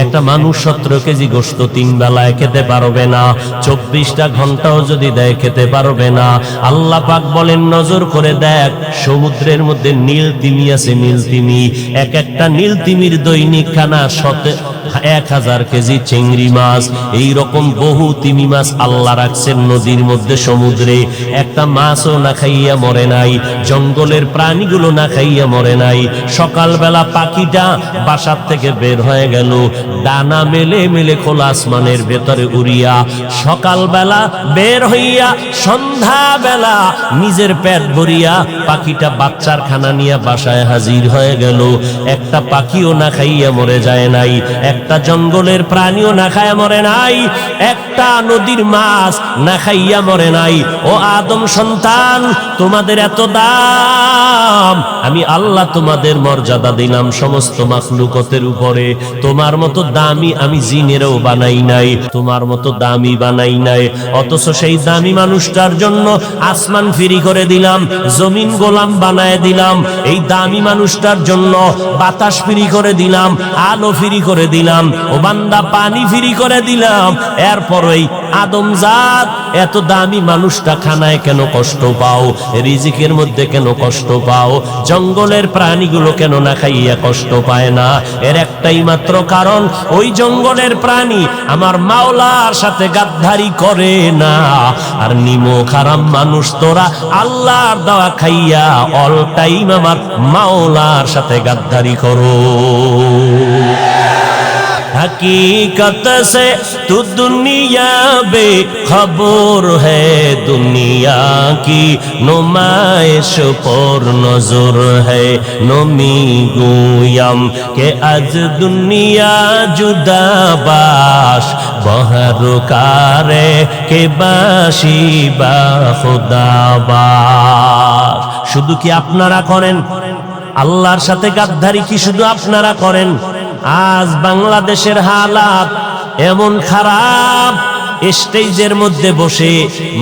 একটা মানুষ 17 কেজি গোশত 3 বেলায় খেতে পারবে না। 24টা ঘন্টাও যদি দেয় খেতে পারবে না। আল্লাহ পাক বলেন নজর করে দেখ, সমুদ্রের মধ্যে নীল তিমি আছে, নীল তিমি, এক একটা নীল তিমির দৈনিক খানা 1000 কেজি চিংড়ি মাছ। এই রকম বহু তিমি মাছ আল্লাহ রাখছেন নদীর মধ্যে, সমুদ্রে। একটা মাছও না খাইয়া মরে নাই, জঙ্গলের প্রাণীগুলো না খাইয়া মরে নাই। সকালবেলা পাখিটা বাসার থেকে বের হয়ে গেল, ডানা মেলে মেলে খোলা আসমানের ভেতরে উড়িয়া, সকালবেলা বের হইয়া সন্ধ্যাবেলা নিজের পেট ভরিয়া পাখিটা বাচ্চার খানা নিয়ে বাসায় হাজির হয়ে গেল। একটা পাখিও না খাইয়া মরে যায় নাই, একটা জঙ্গলের প্রাণীও না খাইয়া মরে নাই, একটা নদীর মাছ না খাইয়া মরে নাই। ও আদম সন্তান, তোমাদের এত দাম, আমি আল্লাহ তোমাদের মর্যাদা দিলাম সমস্ত মাখলুকতের উপরে। তোমার মতো দামি আমি জিনেরও বানাই নাই, তোমার মতো দামি বানাই নাই। অথচ সেই দামি মানুষটার জন্য আসমান ফ্রি করে দিলাম, জমিন গোলাম বানায় দিলাম। এই দামি মানুষটার জন্য বাতাস ফ্রি করে দিলাম, আলো ফ্রি করে দিলাম, ও বান্দা পানি ফ্রি করে দিলাম। এরপর ওই আদম জাত এত দামি মানুষটা খানায় কেন কষ্ট পাও, রিজিকের মধ্যে কেন কষ্ট পাও, জঙ্গলের প্রাণীগুলো কেন না খাইয়া কষ্ট পায় না? এর একটাই মাত্র কারণ, ওই জঙ্গলের প্রাণী আমার মাওলার সাথে গাদ্দারি করে না। আর নিমো খারাম মানুষ তোরা আল্লাহর দেওয়া খাইয়া অল টাইম আমার মাওলার সাথে গাদ্দারি করো। हकीकत से तू दुनिया बे खबर है, दुनिया की नुमाइश पर नजर है। नमी गुयम के आज दुनिया जुदा बाश, बहर कारे के बाशी बा खुदा बाश। শুধু কি আপনারা করেন? আল্লাহর সাথে গাদ্দারি কি শুধু আপনারা করেন? আজ বাংলাদেশের হালাত এমন খারাপ, স্টেজের মধ্যে বসে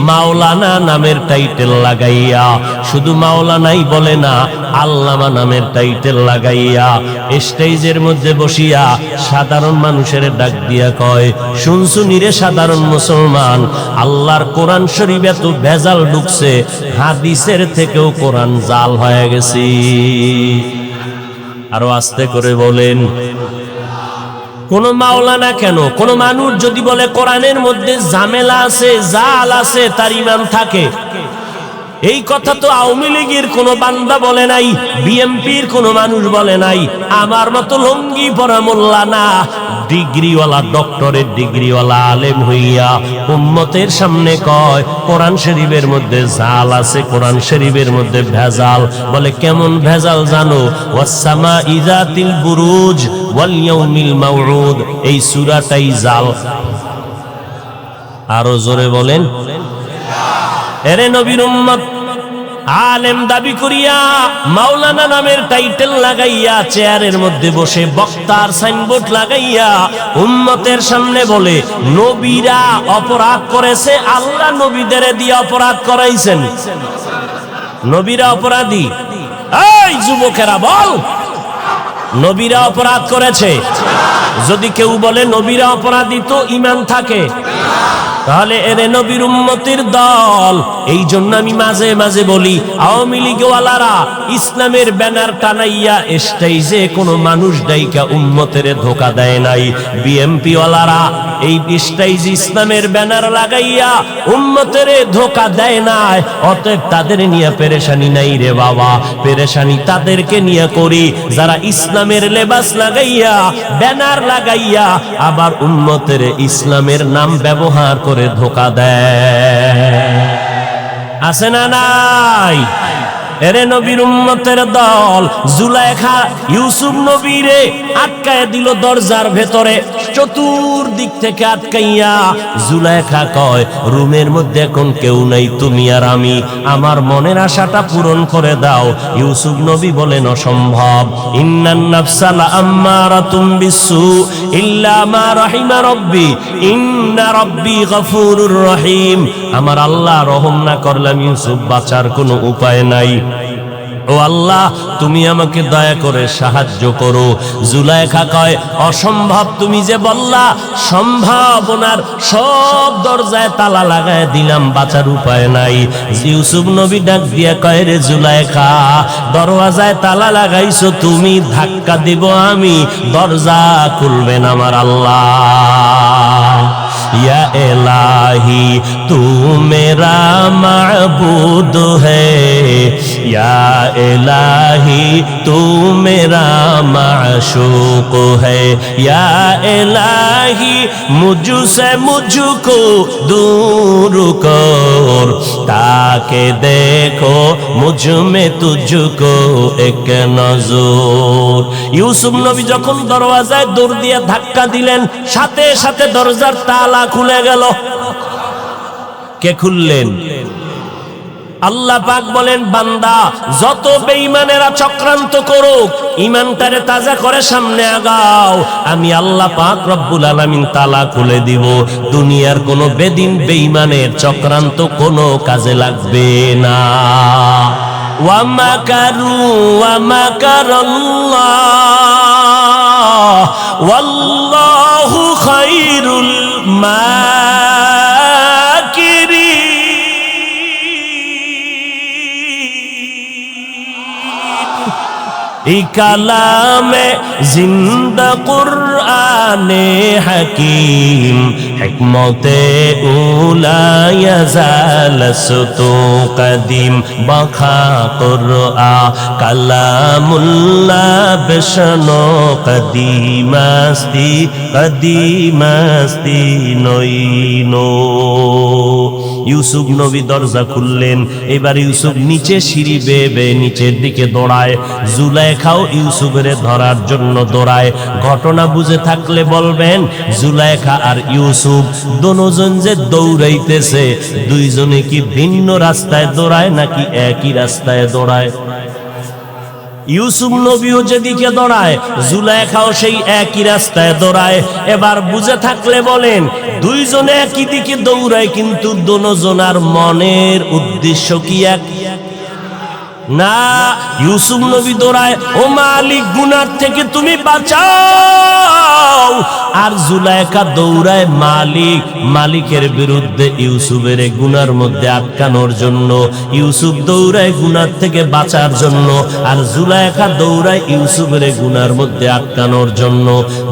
মাওলানা নামের টাইটেল লাগাইয়া, শুধু মাওলানাই বলে না, আল্লামা নামের টাইটেল লাগাইয়া স্টেজের মধ্যে বসিয়া সাধারণ মানুষের ডাক দিয়া কয়, শুনছুনি রে সাধারণ মুসলমান, আল্লাহর কোরআন শরীফ এত ভেজাল ঢুকছে, হাদিসের থেকেও কোরআন জাল হয়ে গেছে। আরো আস্তে করে বলেন। কোন মাওলানা কেন, কোন মানুষ যদি বলে কোরআনের মধ্যে ঝামেলা আছে, জাল আছে, তার ঈমান থাকে। এই কথা তো আওয়ামী লীগের কোন বান্দা বলে নাই, বিএনপির কোন মানুষ বলে নাই, আমার মতো লঙ্গি পরা মোল্লা না, ডিগ্রিওয়ালা, ডক্টরের ডিগ্রিওয়ালা আলেম হইয়া উম্মতের সামনে কয় কোরআন শরীফের মধ্যে জাল আছে, কোরআন শরীফের মধ্যে ভেজাল। বলে কেমন ভেজাল জানো? ওয়াসসামা ইযাতিল বুরুজ ওয়াল ইয়াউমিল মাউউদ, এই সূরাটাই জাল। আরো জোরে বলেন। এরে নবীর উম্মত, আলেম দাবি করিয়া মাওলানা নামের টাইটেল লাগাইয়া চেয়ারের মধ্যে বসে বক্তার সাইনবোর্ড লাগাইয়া উম্মতের সামনে বলে নবীরা অপরাধ করেছে, আল্লাহ নবীদের দিয়ে অপরাধ করাইছেন, নবীরা অপরাধী। এই যুবকেরা বল, নবীরা অপরাধ করেছে? যদি কেউ বলে নবীরা অপরাধী তো ঈমান থাকে, তাহলে এরে নবীর উম্মতের দল। এই জন্য আমি মাঝে মাঝে বলি, আওয়ামী লীগওয়ালারা ইসলামের ব্যানার টানাইয়া স্টেজে কোনো মানুষ ডাইকা উম্মতের ধোকা দেয় নাই, বিএনপি ওয়ালারা এই স্টেজে ইসলামের ব্যানার লাগাইয়া উম্মতের ধোকা দেয় নাই। অতএব তাদের নিয়ে পেরেশানি নাই রে বাবা, পেরেশানি তাদেরকে নিয়ে করি যারা ইসলামের লেবাস লাগাইয়া, ব্যানার লাগাইয়া আবার উম্মতের ইসলামের নাম ব্যবহার করে ধোকা দেয়। আছে না নাই? এরে নবীর উম্মতের দল, জুলাইখা ইউসুফ নবীরে আটকায় দিল দরজার ভেতরে, চতুর্দিক থেকে আটকাইয়া। জুলাইখা কয়, রুমের মধ্যে এখন কেউ নাই, তুমি আর আমি, আমার মনের আশাটা পূরণ করে দাও। ইউসুফ নবী বলেন, অসম্ভব। ইন্নান নাফসা লাআম্মারাতুম বিসসু ইল্লা মা রাহিমা রাব্বি ইন্না রাব্বি গফুরুর রহিম। আমার আল্লাহ রহম না করলাম ইউসুফ বাঁচার কোনো উপায় নাই। ও আল্লাহ, তুমি আমাকে দয়া করে সাহায্য করো। জুলাইখা কয়, অসম্ভব তুমি যে বললা, সম্ভাবনার সব দরজায় তালা লাগায় দিলাম, বাঁচার উপায় নাই। ইউসুফ নবী ডাক দিয়া কয়, রে জুলাইখা, দরওয়াজায় তালা লাগাইছো তুমি, ধাক্কা দিব আমি, দরজা খুলবেন আমার আল্লাহ। या इलाही तू मेरा माबूद है, या इलाही तू मेरा माशूक है, या इलाही मुझसे मुझको दूर कर, ताकि देखो मुझ में तुझको एक नजर। ইউসুফ নবী যখন দরওয়াজায় দৌড় দিয়ে ধাক্কা দিলেন, সাথে সাথে দরজার তালা খুলে গেল। কে খুললেন? আল্লাহ পাক বলেন, বান্দা যত বেঈমানেরা চক্রান্ত করুক, ঈমানটারে তাজা করে সামনে আগাও, আমি আল্লাহ পাক রব্বুল আলামিন তালা খুলে দিব। দুনিয়ার কোনো বেদিন বেঈমানের চক্রান্ত কোনো কাজে লাগবে না। ওয়া মাকারু ওয়া মাকারাল্লাহ ওয়াল্লাহু খায়রুল মাকিরিন। এই কালামে জিন্দা কুরআনে হাকিম, হিকমতে উলা ইয়াজালসতু কদিম, বখা কুরআ কালামুল্লাহ বেশনো কদিমাস্তি কদিমাস্তি নইনো। ইউসুফ নবী দরজা খুললেন। এবার ইউসুফ নিচে সিঁড়ি বেয়ে বেয়ে নিচের দিকে দৌড়ায়। জুলাইখাও ইউসুফের ধরার জন্য দৌড়ায়। ঘটনা বুঝে থাকলে বলবেন, জুলাইখা আর ইউসুফ দুজন যে দৌড়াইতেছে, দুইজনে কি ভিন্ন রাস্তায় দৌড়ায় নাকি একই রাস্তায় দৌড়ায়? ইউসুফ নবীও যেদিকে দৌড়ায় জুলাইখাও সেই একই রাস্তায় দৌড়ায়। এবার বুঝে থাকলে বলেন, দুইজনে একই দিকে দৌড়ায়, কিন্তু দুজনার মনের উদ্দেশ্য কি এক? না, ইউসুফ নবী দৌড়ায়, ও মালিক গুনার থেকে তুমি বাঁচাও, আর জুলাইখা দৌড়ায় মালিকের বিরুদ্ধে ইউসুফের গুনার মধ্যে আটকানোর জন্য। ইউসুফ দৌড়ায় গুনার থেকে বাঁচার জন্য, আর জুলাইখা দৌড়ায় ইউসুফের গুনার মধ্যে আটকানোর জন্য।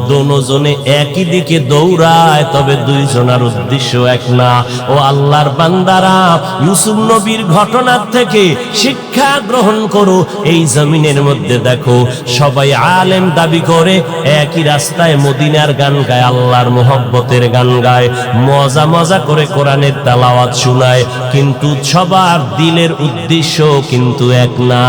দুজনে একই দিকে দৌড়ায়, তবে দুইজনের উদ্দেশ্য এক না। ও আল্লাহর বান্দারা, ইউসুফ নবীর ঘটনার থেকে শিক্ষা গ্রহণ করো। এই জমিনের মধ্যে দেখো, সবাই আলেম দাবি করে, একই রাস্তায় মদিনার গান গায়, আল্লাহর মোহব্বতের গান গায়, মজা মজা করে কোরআনের তেলাওয়াত শোনায়, কিন্তু সবার দিলের উদ্দেশ্য কিন্তু এক না।